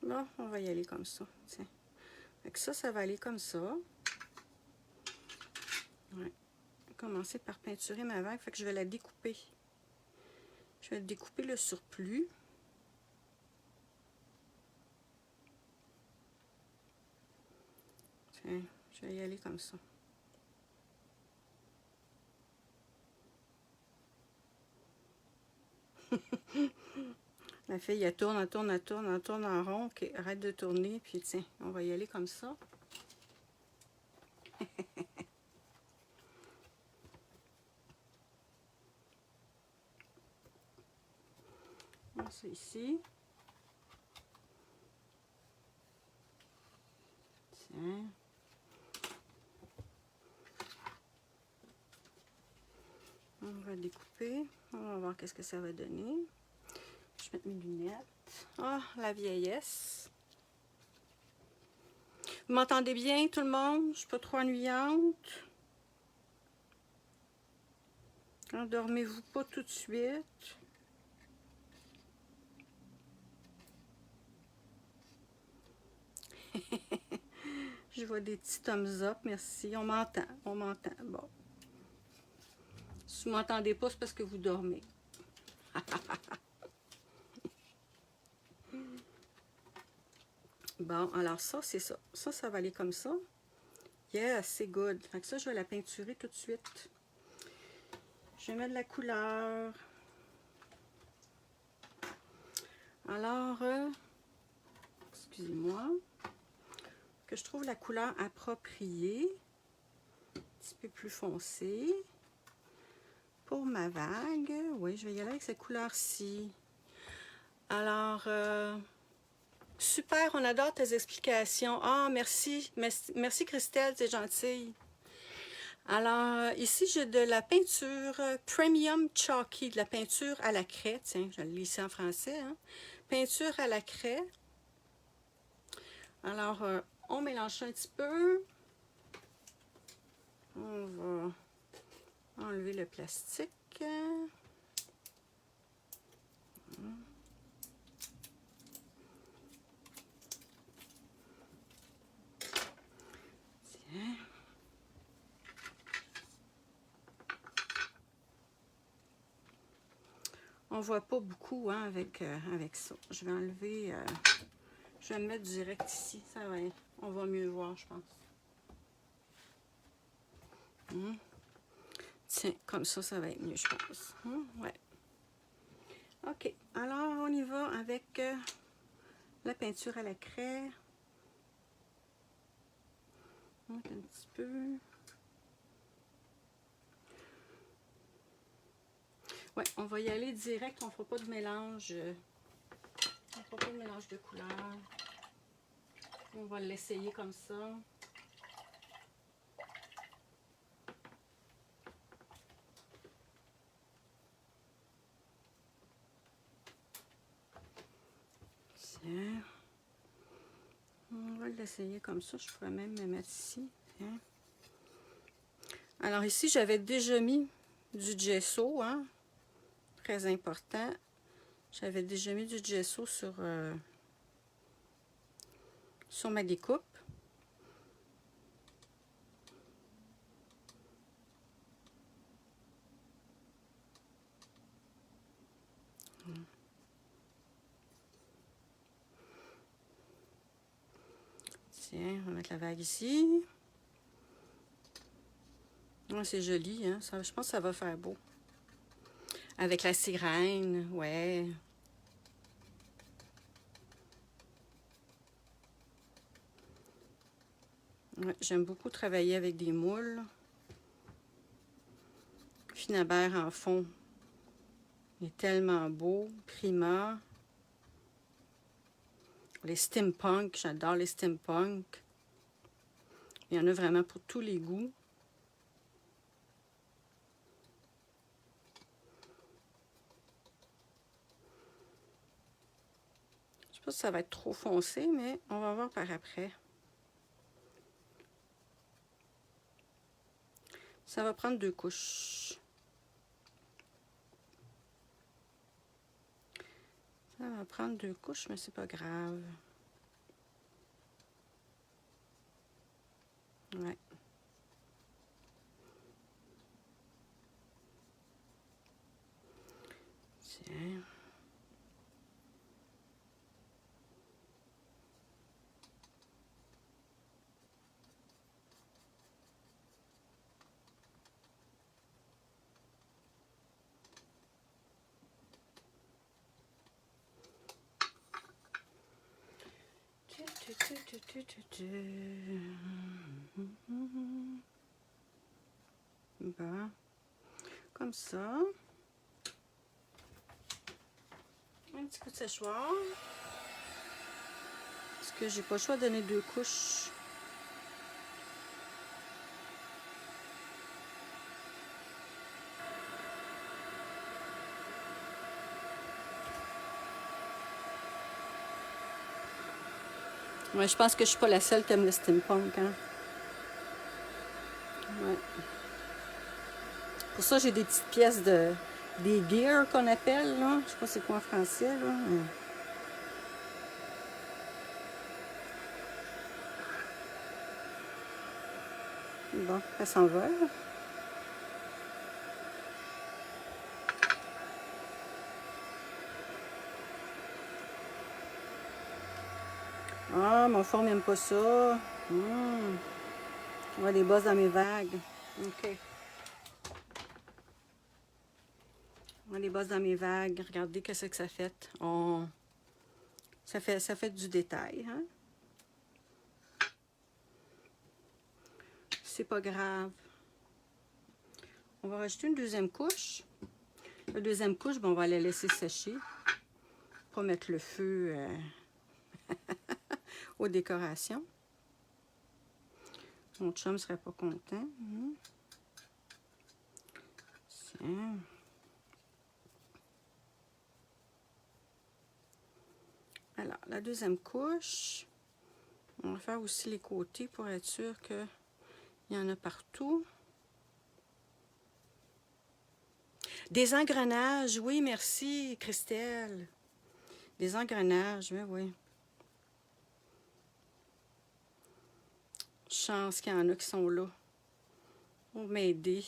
Bon, on va y aller comme ça. Tiens. Fait que ça va aller comme ça. Ouais. Commencer par peinturer ma vague. Fait que je vais la découper. Je vais découper le surplus. Tiens, je vais y aller comme ça. La fille, elle tourne, elle tourne, elle tourne, elle tourne en rond. Ok, arrête de tourner. Puis tiens, on va y aller comme ça. C'est ici. Tiens. On va découper. On va voir qu'est-ce que ça va donner. Je vais mettre mes lunettes. Ah, la vieillesse. Vous m'entendez bien, tout le monde? Je ne suis pas trop ennuyante. Endormez-vous pas tout de suite. Je vois des petits thumbs up, merci. On m'entend, on m'entend. Bon. Si vous ne m'entendez pas, c'est parce que vous dormez. Bon, alors ça, c'est ça. Ça va aller comme ça. Yeah, c'est good. Fait que ça, je vais la peinturer tout de suite. Je vais mettre de la couleur. Alors, excusez-moi, que je trouve la couleur appropriée, un petit peu plus foncée. Pour ma vague, oui, je vais y aller avec cette couleur-ci. Alors, super, on adore tes explications. Ah, merci, merci Christelle, c'est gentille. Alors, ici, j'ai de la peinture Premium Chalky, de la peinture à la craie. Tiens, je le lis ici en français. Hein? Peinture à la craie. Alors, on mélange ça un petit peu. On va enlever le plastique. Tiens. On voit pas beaucoup hein, avec ça. Je vais enlever, je vais me mettre direct ici. Ça va, on va mieux voir, je pense. Tiens, comme ça va être mieux, je pense. Ouais. OK. Alors, on y va avec la peinture à la craie. Un petit peu. Ouais, on va y aller direct. On ne fera pas de mélange. On ne fera pas de mélange de couleurs. On va l'essayer comme ça. Tiens. On va l'essayer comme ça. Je pourrais même me mettre ici. Tiens. Alors ici, j'avais déjà mis du gesso, hein. Très important. J'avais déjà mis du gesso sur ma découpe. Tiens, on va mettre la vague ici. Ouais, c'est joli, hein? Ça, je pense que ça va faire beau. Avec la sirène, ouais. Ouais, j'aime beaucoup travailler avec des moules. Finabert en fond. Il est tellement beau. Prima. Les steampunk, j'adore les steampunk. Il y en a vraiment pour tous les goûts. Ça va être trop foncé, mais on va voir par après. Ça va prendre 2 couches. Ça va prendre 2 couches, mais c'est pas grave. Ouais. Tiens. Bon, comme ça. Un petit coup de séchoir. Parce que j'ai pas le choix de donner 2 couches. Ouais, je pense que je suis pas la seule qui aime le steampunk, hein. Ouais. Pour ça, j'ai des petites pièces de... des gears qu'on appelle, là. Je sais pas c'est quoi en français, là. Bon, elle s'envole. Ah, mon fond n'aime pas ça. On voit des bosses dans mes vagues. OK. On voit des bosses dans mes vagues. Regardez qu'est-ce que ça fait. Ça fait du détail, hein? C'est pas grave. On va rajouter une deuxième couche. La deuxième couche, bon, on va la laisser sécher. Pas mettre le feu aux décorations. Mon chum ne serait pas content. Tiens. Alors, la deuxième couche, on va faire aussi les côtés pour être sûr qu'il y en a partout. Des engrenages, oui, merci Christelle. Des engrenages, oui, oui. Chance qu'il y en a qui sont là pour m'aider.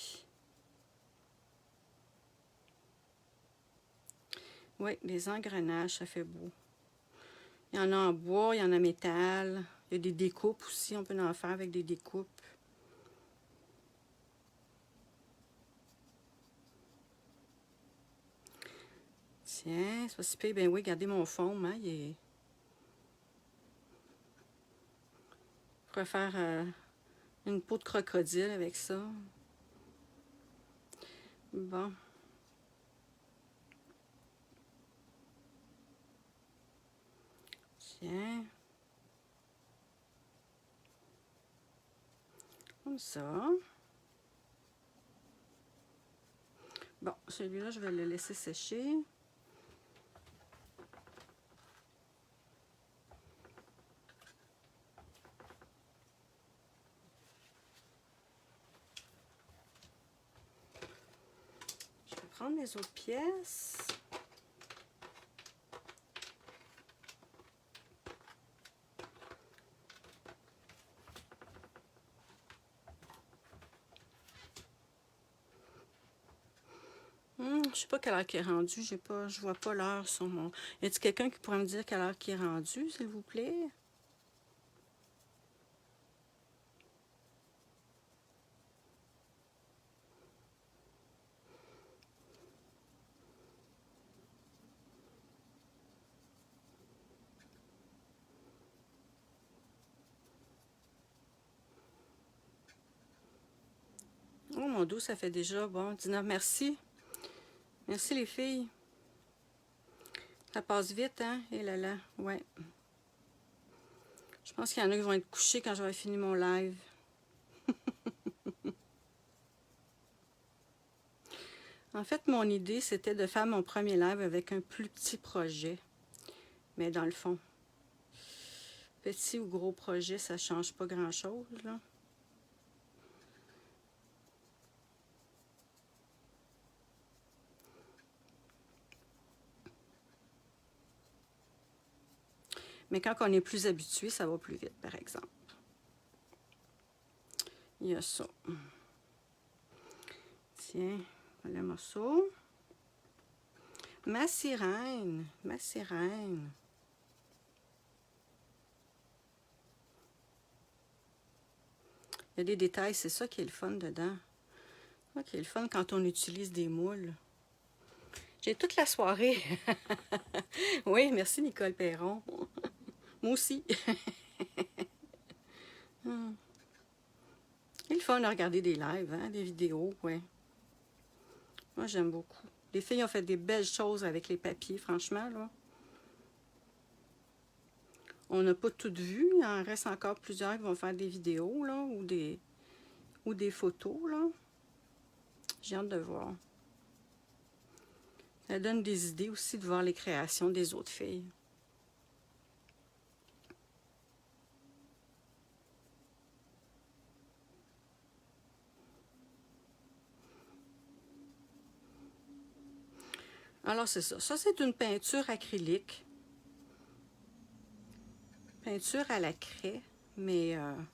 Oui, des engrenages, ça fait beau. Il y en a en bois, il y en a en métal. Il y a des découpes aussi, on peut en faire avec des découpes. Tiens, c'est pas si pire. Ben oui, regardez mon fond, hein, il est... Je pourrais faire une peau de crocodile avec ça. Bon. Tiens. Comme ça. Bon, celui-là, je vais le laisser sécher. Je vais prendre les autres pièces. Je sais pas quelle heure qui est rendu. Je vois pas l'heure sur mon... Y a-t-il quelqu'un qui pourrait me dire quelle heure qui est rendu, s'il vous plaît? Oh mon Dieu, ça fait déjà, bon, 19. Merci. Merci les filles. Ça passe vite, hein? Et là là, ouais. Je pense qu'il y en a qui vont être couchés quand j'aurai fini mon live. En fait, mon idée, c'était de faire mon premier live avec un plus petit projet. Mais dans le fond, Petit ou gros projet, ça ne change pas grand-chose, là. Mais quand on est plus habitué, ça va plus vite, par exemple. Il y a ça. Tiens, le morceau. Ma sirène, ma sirène. Il y a des détails, c'est ça qui est le fun dedans. C'est ça qui est le fun quand on utilise des moules. J'ai toute la soirée. Oui, merci Nicole Perron. Moi aussi. C'est le fun de regarder des lives, hein, des vidéos, ouais. Moi, j'aime beaucoup. Les filles ont fait des belles choses avec les papiers, franchement, là. On n'a pas toutes vues. Il en reste encore plusieurs qui vont faire des vidéos, là, ou des photos, là. J'ai hâte de voir. Ça donne des idées aussi de voir les créations des autres filles. Alors, c'est ça. Ça, c'est une peinture acrylique. Peinture à la craie, mais vous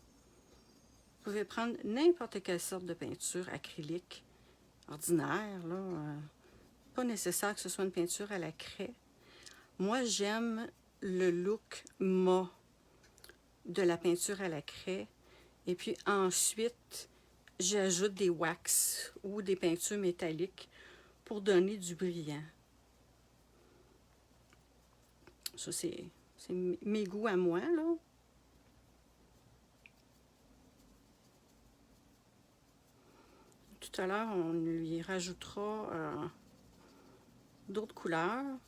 pouvez prendre n'importe quelle sorte de peinture acrylique ordinaire, là. Pas nécessaire que ce soit une peinture à la craie. Moi, j'aime le look mat de la peinture à la craie. Et puis ensuite, j'ajoute des wax ou des peintures métalliques pour donner du brillant. Ça, c'est mes goûts à moi, là. Tout à l'heure, on lui rajoutera d'autres couleurs.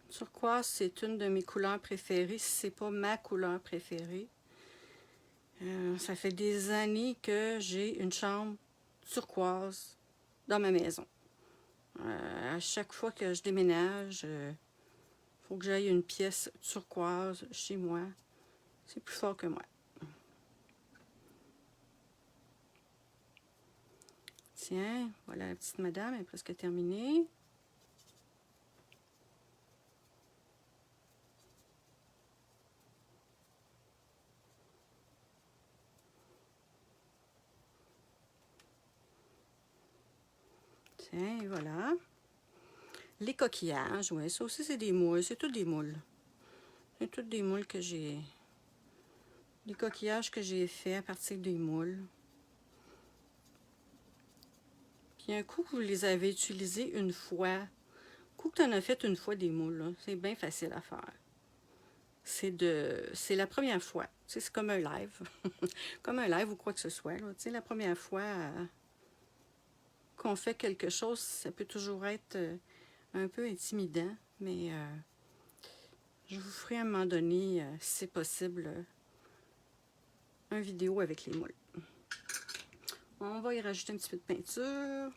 Turquoise, c'est une de mes couleurs préférées, si ce n'est pas ma couleur préférée. Ça fait des années que j'ai une chambre turquoise dans ma maison. À chaque fois que je déménage, faut que j'aille une pièce turquoise chez moi. C'est plus fort que moi. Tiens, voilà la petite madame, elle est presque terminée. Tiens, voilà. Les coquillages, oui, ça aussi c'est des moules, c'est tous des moules. C'est tous des moules que j'ai... Des coquillages que j'ai faits à partir des moules. Puis un coup que vous les avez utilisés une fois, un coup que tu en as fait une fois des moules, c'est bien facile à faire. C'est la première fois. Tu sais, c'est comme un live. Comme un live ou quoi que ce soit. Là. Tu sais, la première fois qu'on fait quelque chose, ça peut toujours être un peu intimidant, mais je vous ferai à un moment donné, si c'est possible, une vidéo avec les moules. On va y rajouter un petit peu de peinture.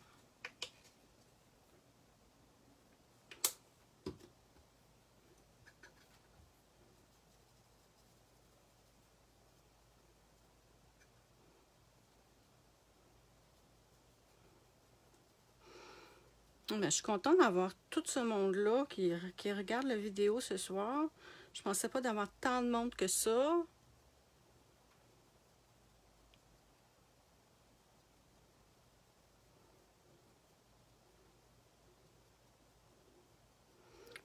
Ben, je suis contente d'avoir tout ce monde-là qui regarde la vidéo ce soir. Je pensais pas d'avoir tant de monde que ça.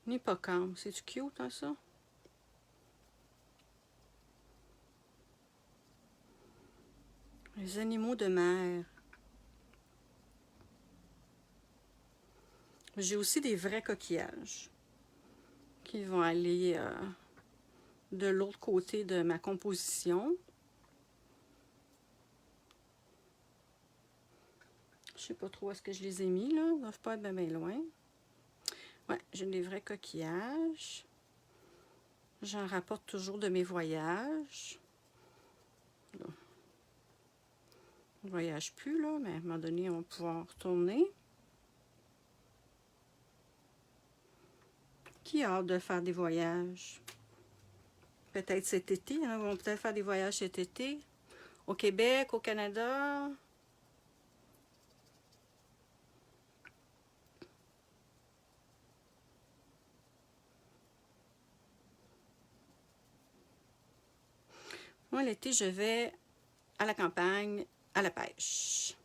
Une hippocampe, c'est-tu cute, hein, ça? Les animaux de mer. J'ai aussi des vrais coquillages qui vont aller de l'autre côté de ma composition. Je sais pas trop où est-ce que je les ai mis, là. Ils doivent pas être bien loin. Ouais, j'ai des vrais coquillages. J'en rapporte toujours de mes voyages. Là. On ne voyage plus, là, mais à un moment donné, on va pouvoir retourner. Qui a hâte de faire des voyages? Peut-être cet été, hein? On va peut-être faire des voyages cet été. Au Québec, au Canada. Moi, l'été, je vais à la campagne, à la pêche.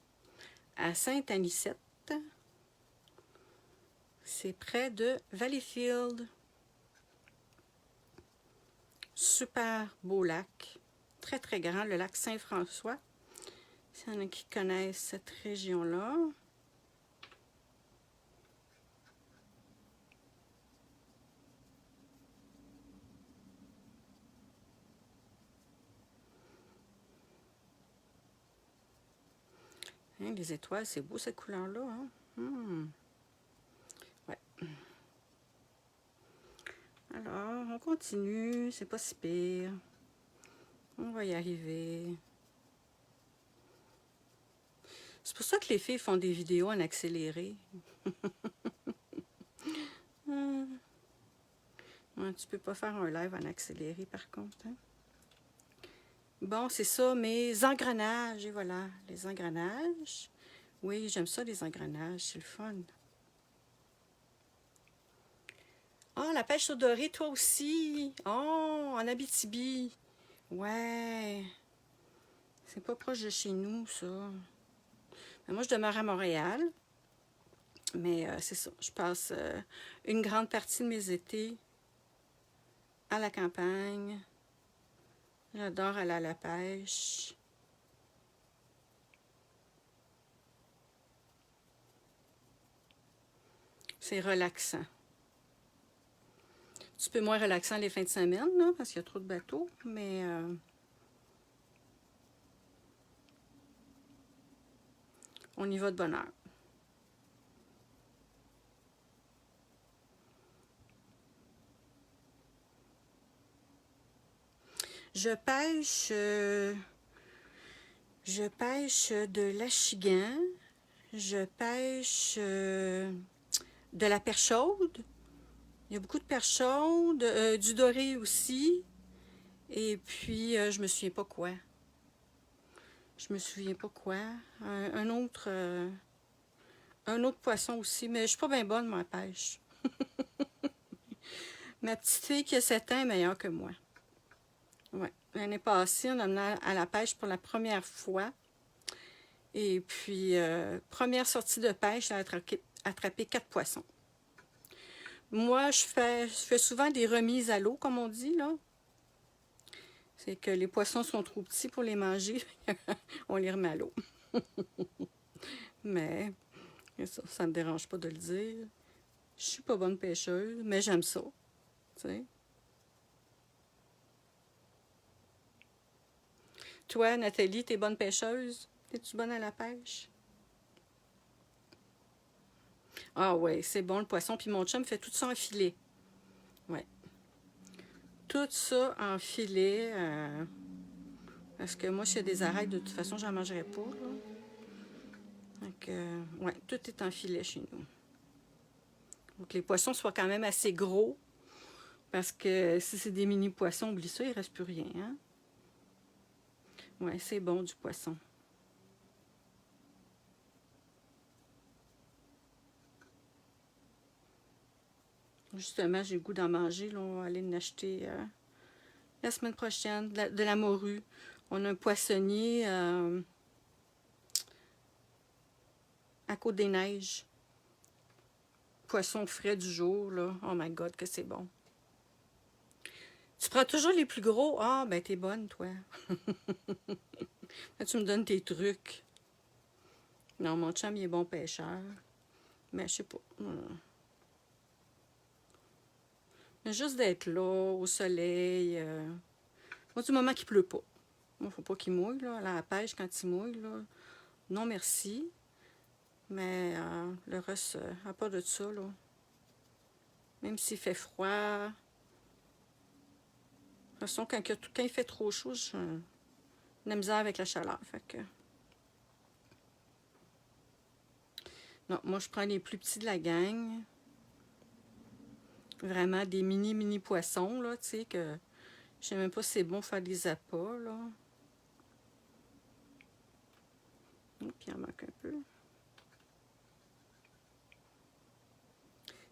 À Saint-Anicette. C'est près de Valleyfield. Super beau lac. Très, très grand, le lac Saint-François. S'il y en a qui connaissent cette région-là. Hein, les étoiles, c'est beau cette couleur-là. Hein? Ouais. Alors, on continue. C'est pas si pire. On va y arriver. C'est pour ça que les filles font des vidéos en accéléré. Ouais, tu peux pas faire un live en accéléré, par contre. Hein? Bon, c'est ça, mes engrenages. Et voilà, les engrenages. Oui, j'aime ça, les engrenages. C'est le fun. Ah, la pêche au doré, toi aussi. Oh, en Abitibi. Ouais. C'est pas proche de chez nous, ça. Mais moi, je demeure à Montréal. Mais c'est ça. Je passe une grande partie de mes étés à la campagne. J'adore aller à la pêche. C'est relaxant. Un petit peu moins relaxant les fins de semaine, là, parce qu'il y a trop de bateaux, mais on y va de bonne heure. Je pêche de l'achigan, je pêche de la perche chaude. Il y a beaucoup de perche chaude, du doré aussi. Et puis, je me souviens pas quoi. Je me souviens pas quoi. Un autre poisson aussi, mais je suis pas bien bonne, moi, à la pêche. Ma petite fille qui a 7 ans est meilleure que moi. Ouais. L'année passée, on a amené à la pêche pour la première fois. Et puis, première sortie de pêche, elle a attrapé 4 poissons. Moi, je fais souvent des remises à l'eau, comme on dit, là. C'est que les poissons sont trop petits pour les manger. On les remet à l'eau. Mais ça ne me dérange pas de le dire. Je suis pas bonne pêcheuse, mais j'aime ça. T'sais. Toi, Nathalie, t'es bonne pêcheuse? Es-tu bonne à la pêche? Ah ouais, c'est bon le poisson. Puis mon chum fait tout ça en filet. Ouais. Tout ça en filet. Parce que moi, s'il y a des arêtes, de toute façon, j'en mangerai pas. Là. Donc, ouais, tout est en filet chez nous. Donc, les poissons soient quand même assez gros. Parce que si c'est des mini-poissons, oublie ça, il ne reste plus rien. Hein? Ouais, c'est bon du poisson. Justement, j'ai le goût d'en manger. Là, on va aller en acheter la semaine prochaine de la morue. On a un poissonnier à Côte-des-Neiges. Poisson frais du jour, là. Oh my God, que c'est bon. Tu prends toujours les plus gros. Ah, ben t'es bonne, toi. Tu me donnes tes trucs. Non, mon chum, il est bon pêcheur. Mais je sais pas. Mais juste d'être là, au soleil. Moi, du moment qu'il pleut pas. Moi, faut pas qu'il mouille, là. À la pêche, quand il mouille, là. Non, merci. Mais le reste, à part de ça, là, même s'il fait froid, de toute façon, quand il fait trop chaud, j'ai de la misère avec la chaleur. Fait que... Non, moi, je prends les plus petits de la gang. Vraiment des mini poissons, là, tu sais, que je sais même pas si c'est bon faire des appâts, là. Puis il en manque un peu.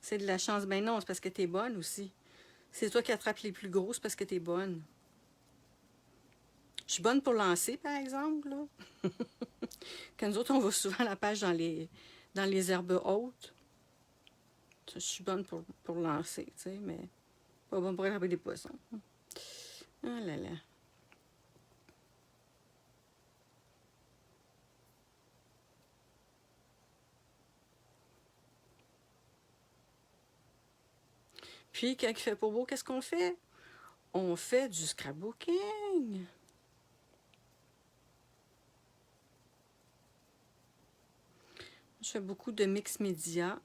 C'est de la chance. Ben non, c'est parce que t'es bonne aussi. C'est toi qui attrapes les plus grosses parce que t'es bonne. Je suis bonne pour lancer, par exemple, là. Quand nous autres, on va souvent à la pêche dans les herbes hautes. Je suis bonne pour lancer, tu sais, mais pas bonne pour attraper des poissons. Ah là là. Puis, quand il fait pas beau, qu'est-ce qu'on fait? On fait du scrapbooking. Je fais beaucoup de mix média.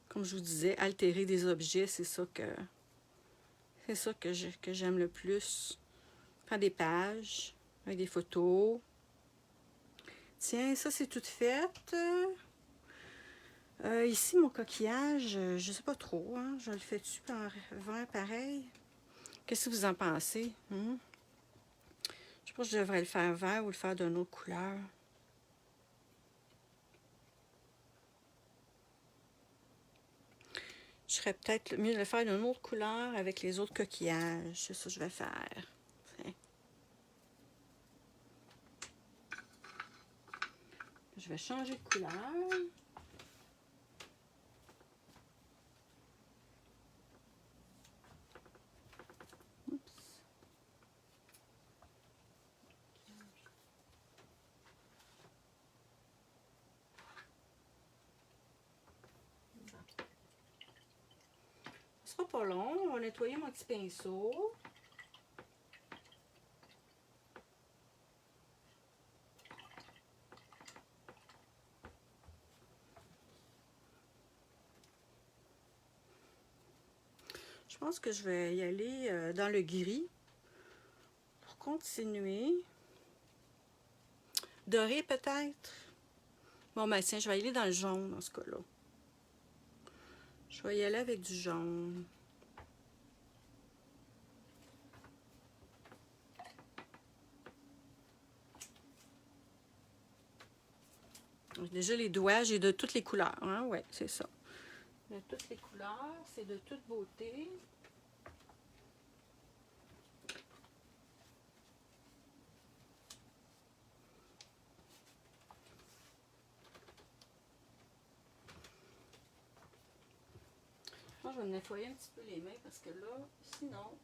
Comme je vous disais, altérer des objets, c'est ça que j'aime le plus. Faire des pages avec des photos. Tiens, ça c'est tout fait. Ici, mon coquillage, je sais pas trop. Hein, je le fais-tu par vert pareil? Qu'est-ce que vous en pensez? Je sais pas si je devrais le faire vert ou le faire d'une autre couleur. Je serais peut-être mieux de le faire d'une autre couleur avec les autres coquillages. C'est ça que je vais faire. Tiens. Je vais changer de couleur. Ce sera pas long. On va nettoyer mon petit pinceau. Je pense que je vais y aller dans le gris pour continuer. Doré peut-être. Bon, ben tiens, je vais y aller dans le jaune dans ce cas-là. Je vais y aller avec du jaune. Déjà, les doigts, j'ai de toutes les couleurs. Hein? Oui, c'est ça. De toutes les couleurs, c'est de toute beauté. Moi, je vais me nettoyer un petit peu les mains parce que là, sinon...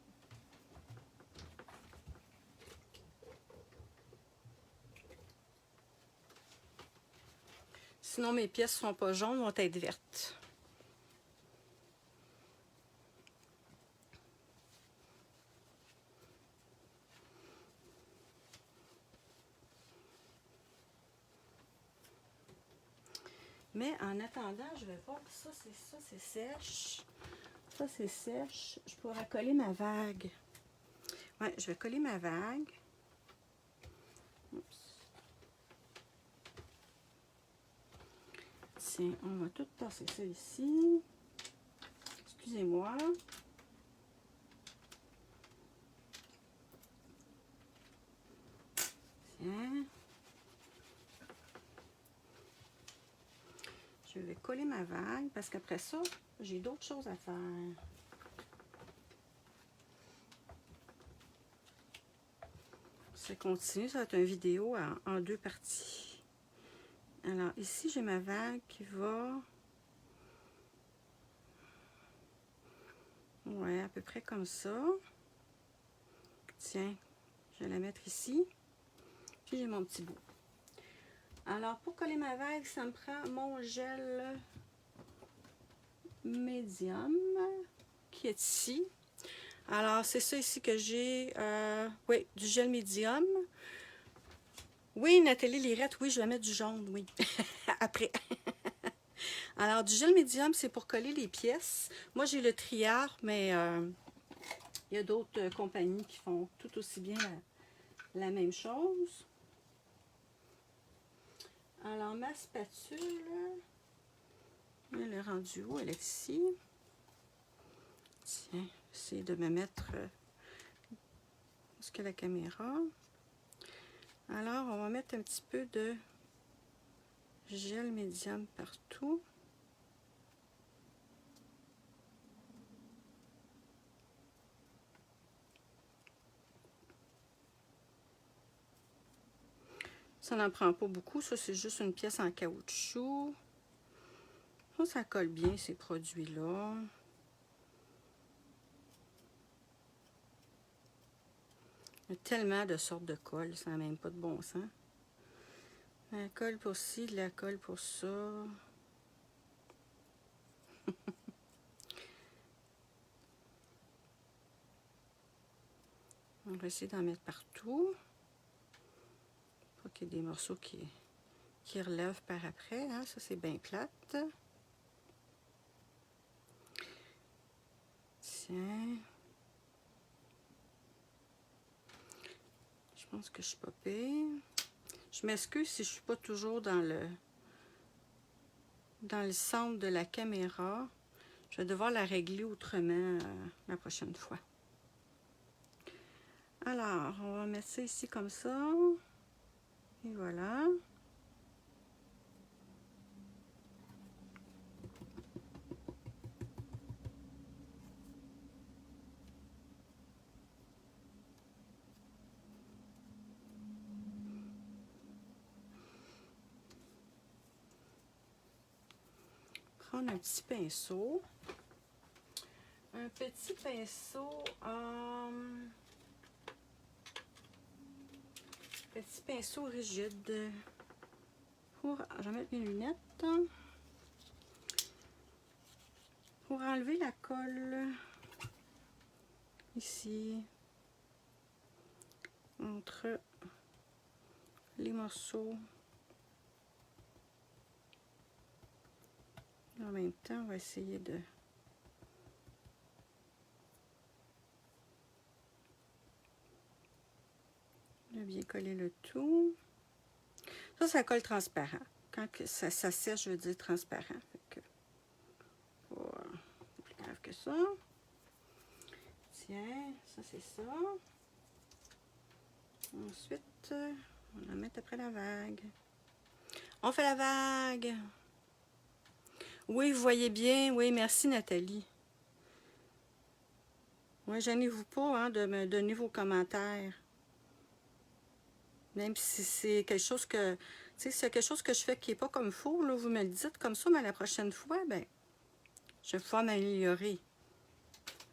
Sinon, mes pièces ne seront pas jaunes, vont être vertes. Mais en attendant, je vais voir que ça, c'est sèche. Ça, c'est sèche. Je pourrais coller ma vague. Ouais, je vais coller ma vague. Oups. Tiens, on va tout passer ça ici. Excusez-moi. Tiens. Je vais coller ma vague parce qu'après ça, j'ai d'autres choses à faire. Ça continue, ça va être une vidéo en deux parties. Alors ici, j'ai ma vague qui va... Ouais, à peu près comme ça. Tiens, je vais la mettre ici. Puis j'ai mon petit bout. Alors, pour coller ma vague, ça me prend mon gel médium qui est ici. Alors, c'est ça ici que j'ai. Oui, du gel médium. Oui, Nathalie Lirette, oui, je vais mettre du jaune, oui. Après. Alors, du gel médium, c'est pour coller les pièces. Moi, j'ai le Triard, mais il y a d'autres compagnies qui font tout aussi bien la même chose. Alors, ma spatule, elle est rendue où? Elle est ici. Tiens, j'essaie de me mettre où est-ce que la caméra. Alors, on va mettre un petit peu de gel médium partout. Ça n'en prend pas beaucoup. Ça, c'est juste une pièce en caoutchouc. Ça colle bien, ces produits-là. Il y a tellement de sortes de colle, ça n'a même pas de bon sens. La colle pour ci, la colle pour ça. On va essayer d'en mettre partout. Pas qu'il y ait des morceaux qui relèvent par après. Hein? Ça, c'est bien plate. Tiens. Je pense que je suis pas pire. Je m'excuse si je suis pas toujours dans le centre de la caméra. Je vais devoir la régler autrement la prochaine fois. Alors, on va mettre ça ici comme ça. Et voilà. Prendre un petit pinceau. Un petit pinceau. Petit pinceau rigide. Je vais mettre mes lunettes. Pour enlever la colle. Ici. Entre les morceaux. En même temps, on va essayer de bien coller le tout. Ça colle transparent. Quand ça sèche, je veux dire transparent. Fait que, pas plus grave que ça. Tiens, ça c'est ça. Ensuite, on va mettre après la vague. On fait la vague. Oui, vous voyez bien. Oui, merci Nathalie. Oui, gênez-vous pas hein, de me donner vos commentaires. Même si c'est quelque chose que, tu sais, c'est quelque chose que je fais qui n'est pas comme il faut, là, vous me le dites comme ça, mais la prochaine fois, ben, je vais pouvoir m'améliorer.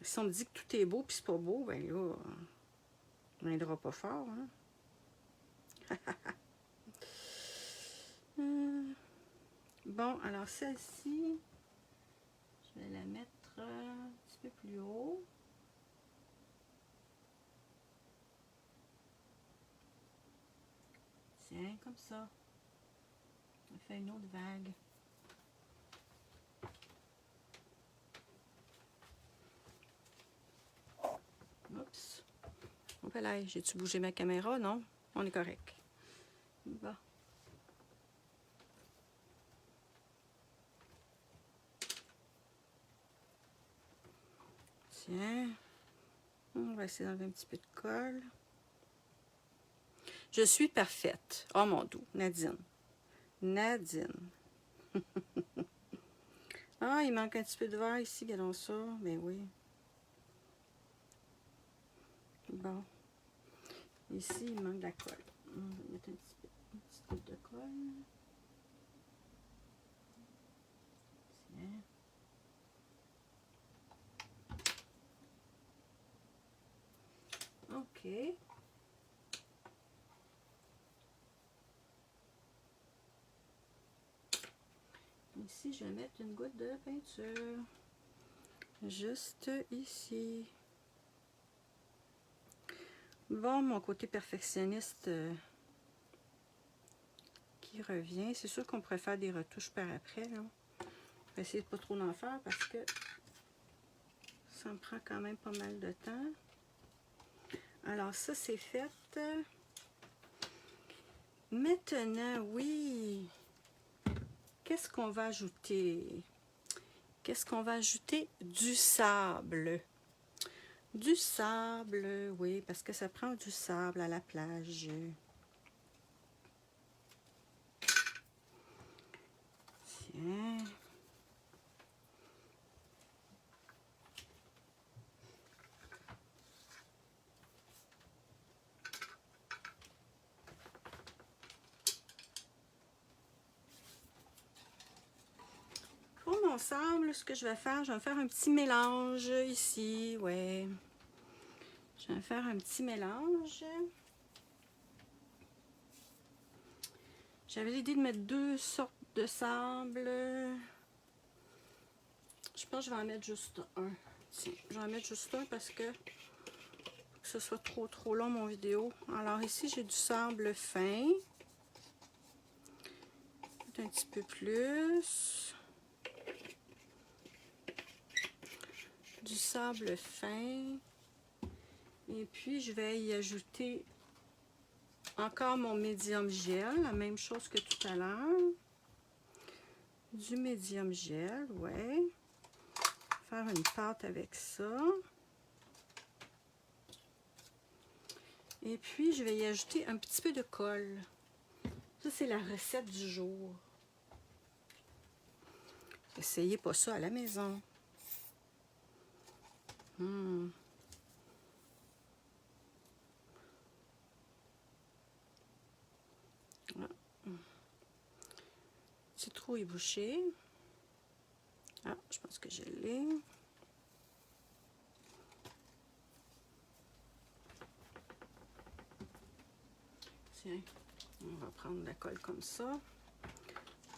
Si on me dit que tout est beau puis c'est pas beau, ben là, on n'aidera pas fort, hein. Bon, alors celle-ci, je vais la mettre un petit peu plus haut. Tiens, comme ça. On fait une autre vague. Oups. On peut là, j'ai-tu bougé ma caméra? Non? On est correct. Bon. Tiens. On va essayer d'enlever un petit peu de colle. Je suis parfaite. Oh mon doux, Nadine. Nadine. Ah, il manque un petit peu de verre ici, regardons ça. Ben oui. Bon. Ici, il manque de la colle. On va mettre une petite goutte de colle. Tiens. OK. Ici, je vais mettre une goutte de peinture. Juste ici. Bon, mon côté perfectionniste qui revient. C'est sûr qu'on pourrait faire des retouches par après, là. Je vais essayer de pas trop en faire parce que ça me prend quand même pas mal de temps. Alors ça, c'est fait. Maintenant, oui. Qu'est-ce qu'on va ajouter? Qu'est-ce qu'on va ajouter? Du sable. Du sable, oui, parce que ça prend du sable à la plage. Tiens. Pour mon sable, ce que je vais faire un petit mélange ici, ouais. Je vais faire un petit mélange. J'avais l'idée de mettre 2 sortes de sable. Je pense que je vais en mettre juste un. Tiens, je vais en mettre juste un parce que ce soit trop long mon vidéo. Alors ici, j'ai du sable fin. Un petit peu plus. Du sable fin. Et puis, je vais y ajouter encore mon médium gel, la même chose que tout à l'heure. Du médium gel, ouais. Faire une pâte avec ça. Et puis, je vais y ajouter un petit peu de colle. Ça, c'est la recette du jour. Essayez pas ça à la maison. Petit trou est bouché. Ah, je pense que je l'ai. Tiens, on va prendre la colle comme ça.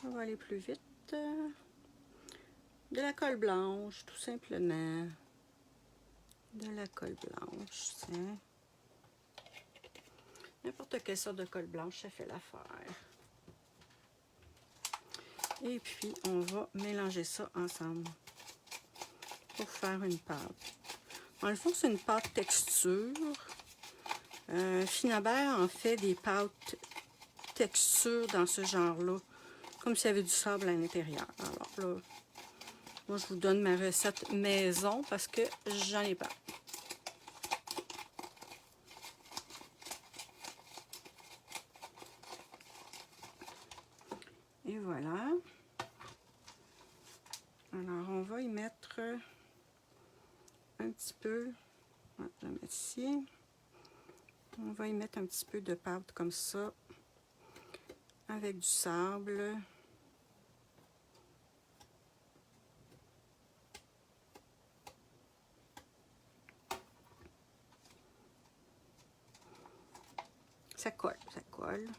On va aller plus vite. De la colle blanche, tout simplement. De la colle blanche, tiens. N'importe quelle sorte de colle blanche, ça fait l'affaire. Et puis, on va mélanger ça ensemble pour faire une pâte. Dans le fond, c'est une pâte texture. Finabert en fait des pâtes texture dans ce genre-là, comme s'il y avait du sable à l'intérieur. Alors là, moi, je vous donne ma recette maison parce que j'en ai pas. Et voilà. Alors, on va y mettre un petit peu. Je vais la mettre ici. On va y mettre un petit peu de pâte comme ça, avec du sable. Ça colle, ça colle.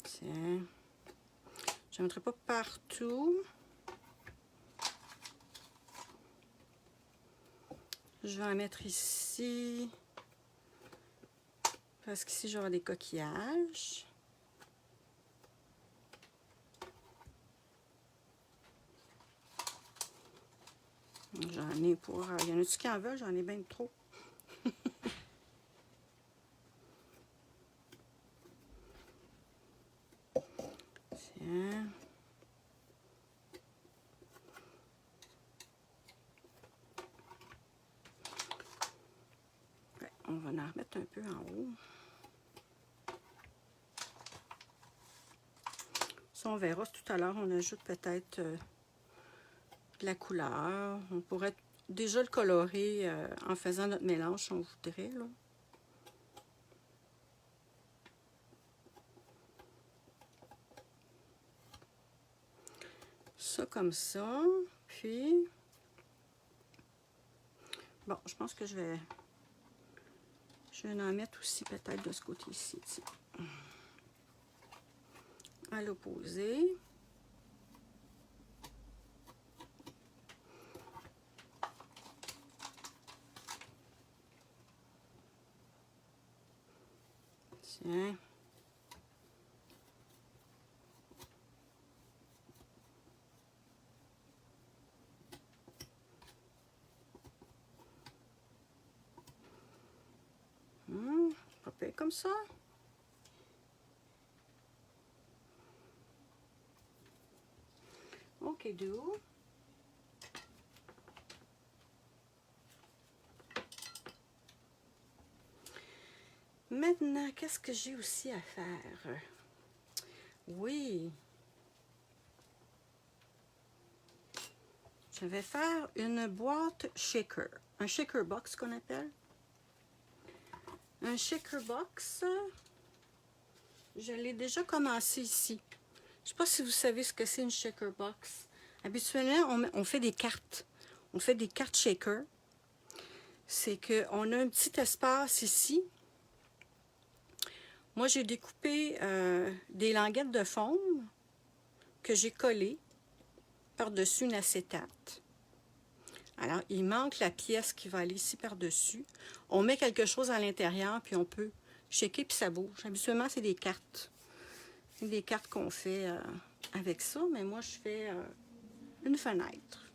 Tiens. Je ne mettrai pas partout. Je vais en mettre ici. Parce qu'ici, j'aurai des coquillages. J'en ai pour... Il y en a-tu qui en veulent? J'en ai bien trop. Tiens. Ouais, on va en remettre un peu en haut. Ça, on verra tout à l'heure. On ajoute peut-être de la couleur. On pourrait déjà le colorer en faisant notre mélange, si on voudrait, là. Ça comme ça. Puis, bon, je pense que je vais en mettre aussi peut-être de ce côté-ci. À l'opposé. Tiens. Pas pire comme ça. Ok, do. Maintenant, qu'est-ce que j'ai aussi à faire? Oui. Je vais faire une boîte shaker. Un shaker box qu'on appelle. Un shaker box. Je l'ai déjà commencé ici. Je ne sais pas si vous savez ce que c'est une shaker box. Habituellement, on fait des cartes. On fait des cartes shaker. C'est qu'on a un petit espace ici. Moi, j'ai découpé des languettes de foam que j'ai collées par-dessus une acétate. Alors, il manque la pièce qui va aller ici par-dessus. On met quelque chose à l'intérieur, puis on peut shaker, puis ça bouge. Habituellement, c'est des cartes. C'est des cartes qu'on fait avec ça, mais moi, je fais une fenêtre.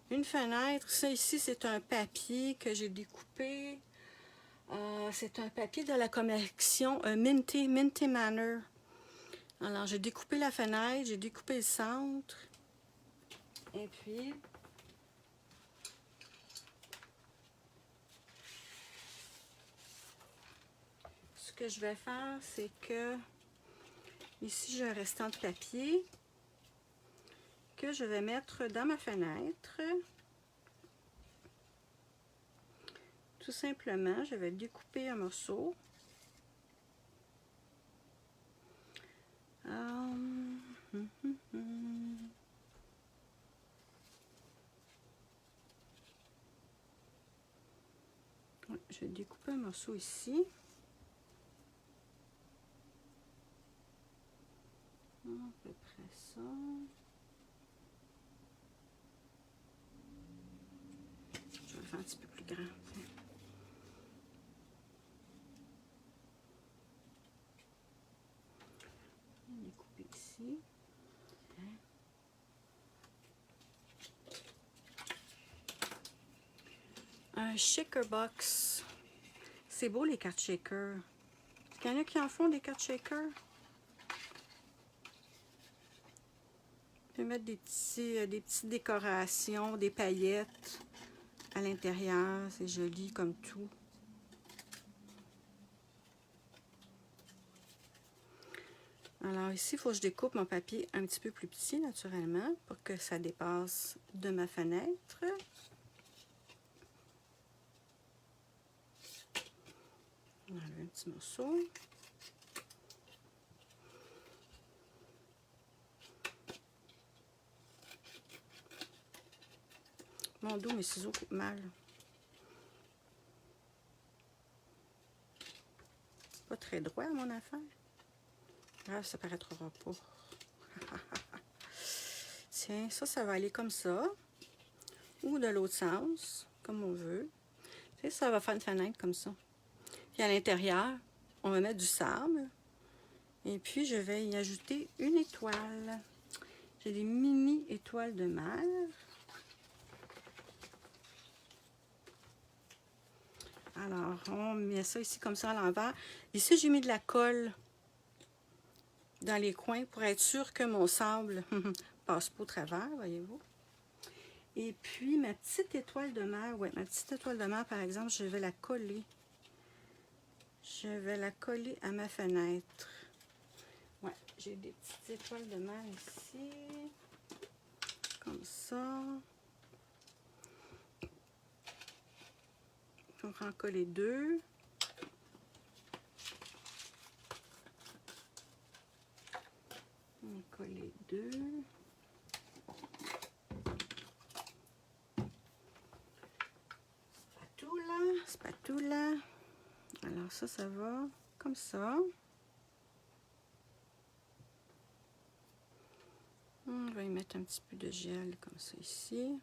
Une fenêtre, ça ici, c'est un papier que j'ai découpé. C'est un papier de la collection Minty Manor. Alors, j'ai découpé la fenêtre, j'ai découpé le centre. Et puis, ce que je vais faire, c'est que ici, j'ai un restant de papier que je vais mettre dans ma fenêtre. Tout simplement, je vais découper un morceau. Je vais découper un morceau ici. À peu près ça. Je vais le faire un petit peu plus grand. Découper ici. Un shaker box. C'est beau les cartes shaker. Il y en a qui en font des cartes shaker. On peut mettre des petites décorations, des paillettes à l'intérieur. C'est joli comme tout. Alors ici, il faut que je découpe mon papier un petit peu plus petit, naturellement, pour que ça dépasse de ma fenêtre. On enlève un petit morceau. Mon dos, mes ciseaux coupent mal. Pas très droit, mon affaire. Ah, ça paraîtra pas. Tiens, ça va aller comme ça. Ou de l'autre sens, comme on veut. Tu sais, ça va faire une fenêtre comme ça. Puis à l'intérieur, on va mettre du sable. Et puis, je vais y ajouter une étoile. J'ai des mini étoiles de mer. Alors, on met ça ici comme ça à l'envers. Ici, j'ai mis de la colle dans les coins pour être sûr que mon sable passe pas au travers, voyez-vous. Et puis, ma petite étoile de mer, ouais, ma petite étoile de mer, par exemple, je vais la coller. Je vais la coller à ma fenêtre. Ouais, j'ai des petites étoiles de mer ici. Comme ça. On va en coller deux. On va coller deux. Spatula. Alors ça va comme ça. On va y mettre un petit peu de gel comme ça ici.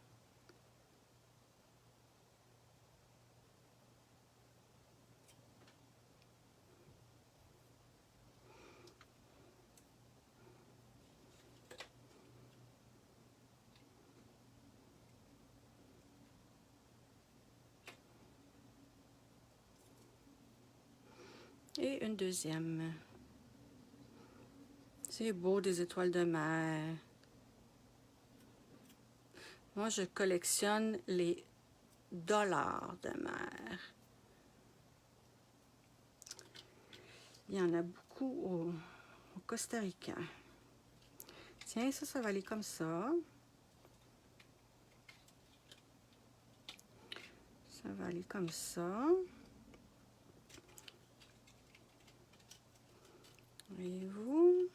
Et une deuxième. C'est beau, des étoiles de mer. Moi, je collectionne les dollars de mer. Il y en a beaucoup au Costa Rica. Tiens, ça va aller comme ça. Ça va aller comme ça. Voyez-vous?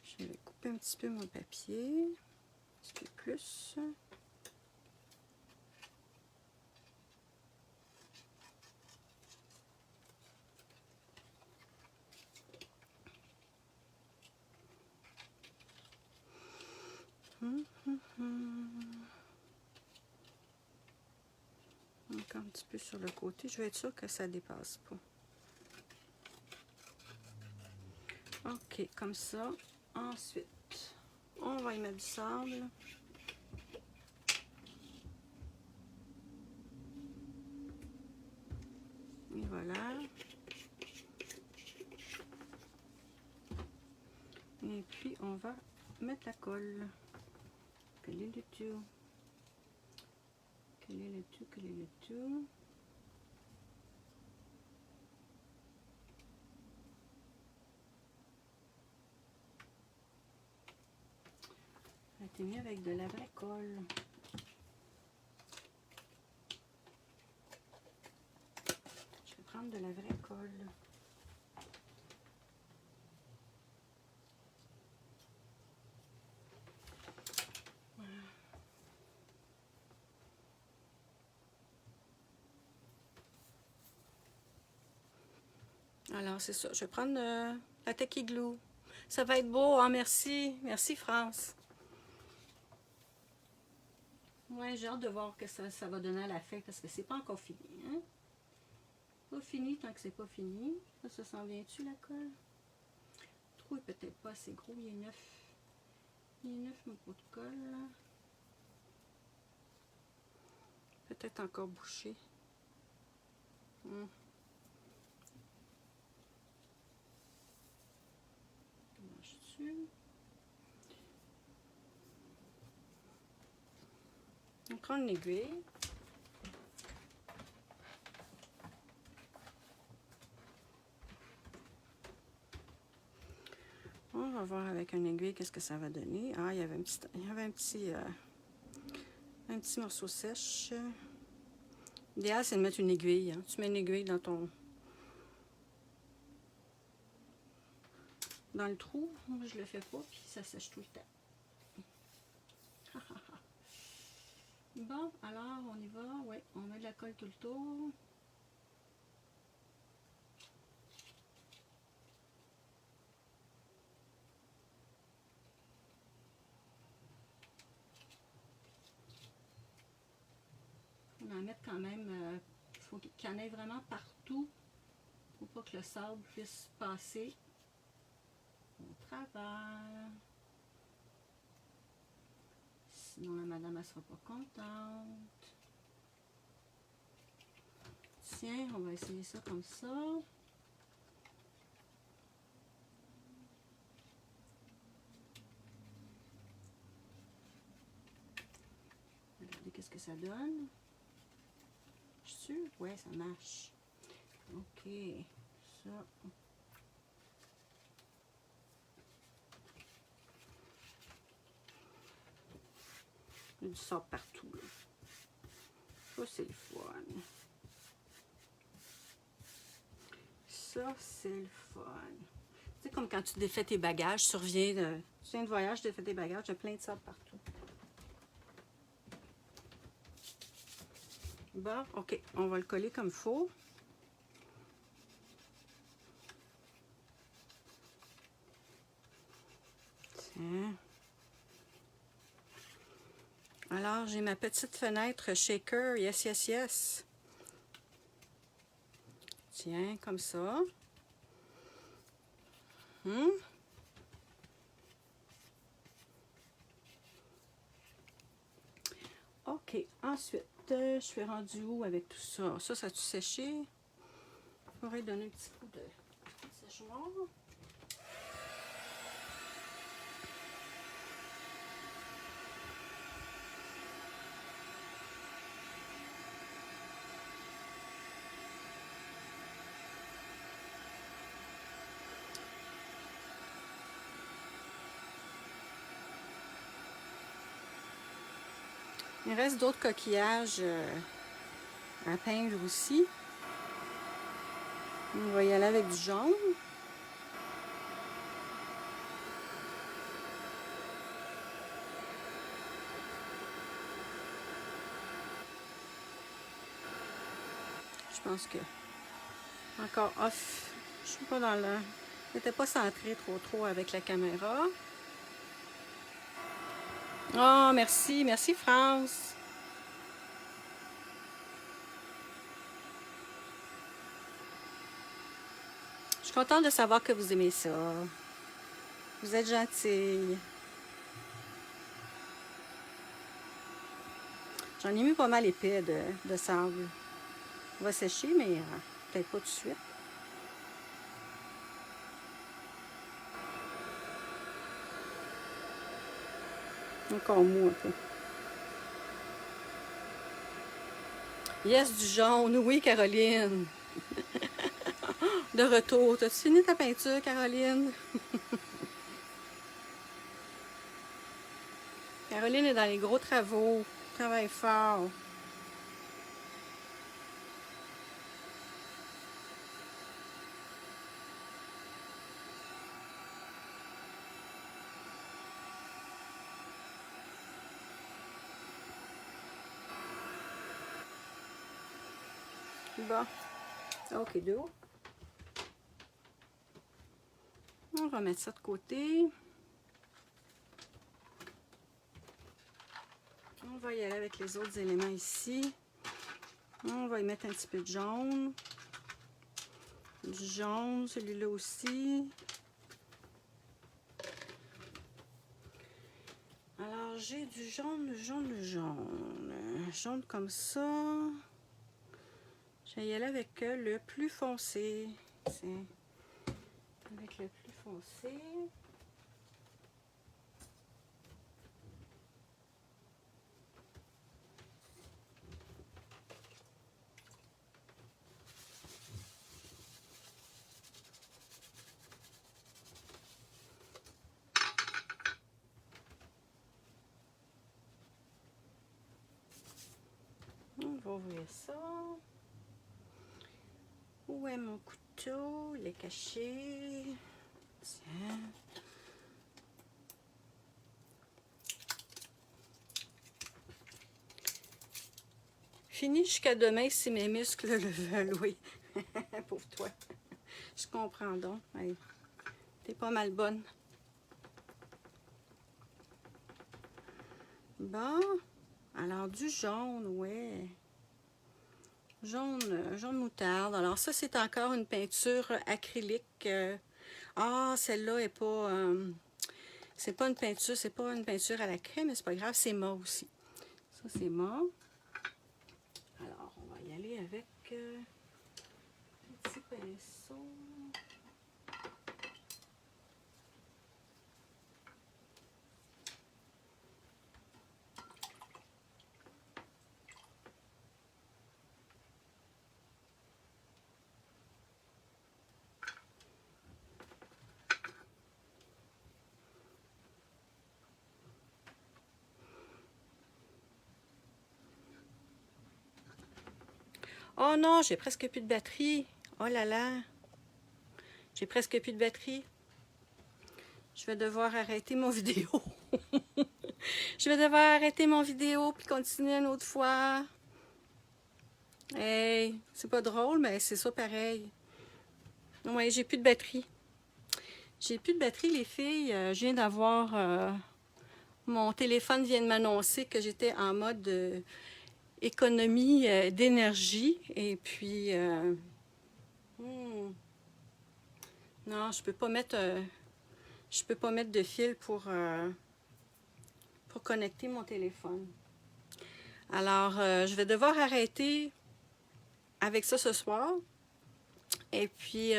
Je vais couper un petit peu mon papier. Un petit peu plus. Encore un petit peu sur le côté. Je vais être sûre que ça ne dépasse pas. OK, comme ça. Ensuite, on va y mettre du sable. Et voilà. Et puis, on va mettre la colle. Coller le tout. Coller le tout, coller le tout. Ça a été mis avec de la vraie colle. Je vais prendre de la vraie colle. Alors, c'est ça. Je vais prendre la Tacky Glue. Ça va être beau, hein? Merci. Merci, France. Ouais, j'ai hâte de voir que ça va donner à la fin parce que c'est pas encore fini. Hein? Pas fini tant que c'est pas fini. Ça s'en vient-tu, la colle? Le trou est peut-être pas assez gros. Il est neuf. Il est neuf, mon pot de colle. Peut-être encore bouché. On prend une aiguille. On va voir avec une aiguille qu'est-ce que ça va donner. Ah, il y avait un petit morceau sèche. L'idéal, c'est de mettre une aiguille. Hein. Tu mets une aiguille dans le trou. Moi, je le fais pas, puis ça sèche tout le temps. Bon, alors, on y va. Oui, on met de la colle tout le tour. On va en mettre quand même, il faut qu'il y en ait vraiment partout. Il ne faut pas que le sable puisse passer au travers. Sinon, la madame, elle ne sera pas contente. Tiens, on va essayer ça comme ça. Regardez qu'est-ce que ça donne. Je suis sûre? Ouais, ça marche. OK. Ça. Il y a du sable partout, là. Ça, c'est le fun. Ça, c'est le fun. Tu sais, comme quand tu défais tes bagages, tu viens de voyage, tu défais tes bagages, il y a plein de sable partout. Bon, OK, on va le coller comme il faut. Tiens. Alors, j'ai ma petite fenêtre shaker, yes, yes, yes. Tiens, comme ça. OK, ensuite, je suis rendue où avec tout ça? Ça a-tu séché? pourrais donner un petit coup de séchoir. Il reste d'autres coquillages à peindre aussi. On va y aller avec du jaune. Je pense que encore off. Je suis pas dans le... N'était pas centré trop avec la caméra. Oh, merci. Merci, France. Je suis contente de savoir que vous aimez ça. Vous êtes gentille. J'en ai mis pas mal épais de sable. On va sécher, mais peut-être pas tout de suite. Encore mou un peu. Yes, du jaune. Oui, Caroline. De retour. T'as-tu fini ta peinture, Caroline? Caroline est dans les gros travaux. Travaille fort. Bon. OK, de haut. On va mettre ça de côté. On va y aller avec les autres éléments ici. On va y mettre un petit peu de jaune. Du jaune, celui-là aussi. Alors, j'ai du jaune, jaune comme ça. Je vais y aller avec le plus foncé. Avec le plus foncé. On va ouvrir ça. Où est mon couteau? Il est caché. Tiens. Fini jusqu'à demain si mes muscles le veulent, oui. Pour toi. Je comprends donc. Hey, t'es pas mal bonne. Bon. Alors, du jaune, ouais. Jaune moutarde. Alors, ça, c'est encore une peinture acrylique. Ah, celle-là est pas... c'est pas une peinture à la crème, mais c'est pas grave, c'est mat aussi. Ça, c'est mat. Alors, on va y aller avec un petit pinceau. Oh non, j'ai presque plus de batterie. Oh là là. J'ai presque plus de batterie. Je vais devoir arrêter mon vidéo. Je vais devoir arrêter mon vidéo puis continuer une autre fois. Hey, c'est pas drôle, mais c'est ça pareil. Ouais, j'ai plus de batterie. J'ai plus de batterie, les filles. Je viens d'avoir... mon téléphone vient de m'annoncer que j'étais en mode économie d'énergie. Et puis... non, je peux pas mettre... je peux pas mettre de fil pour connecter mon téléphone. Alors, je vais devoir arrêter avec ça ce soir. Et puis,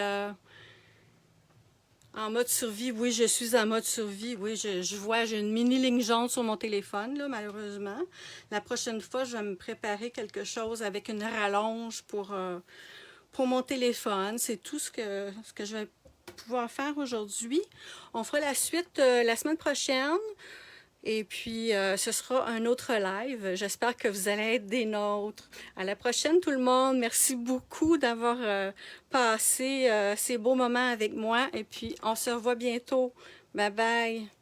en mode survie, oui, je suis en mode survie. Oui, je vois, j'ai une mini ligne jaune sur mon téléphone, là, malheureusement. La prochaine fois, je vais me préparer quelque chose avec une rallonge pour mon téléphone. C'est tout ce que je vais pouvoir faire aujourd'hui. On fera la suite la semaine prochaine. Et puis, ce sera un autre live. J'espère que vous allez être des nôtres. À la prochaine, tout le monde. Merci beaucoup d'avoir passé ces beaux moments avec moi. Et puis, on se revoit bientôt. Bye bye.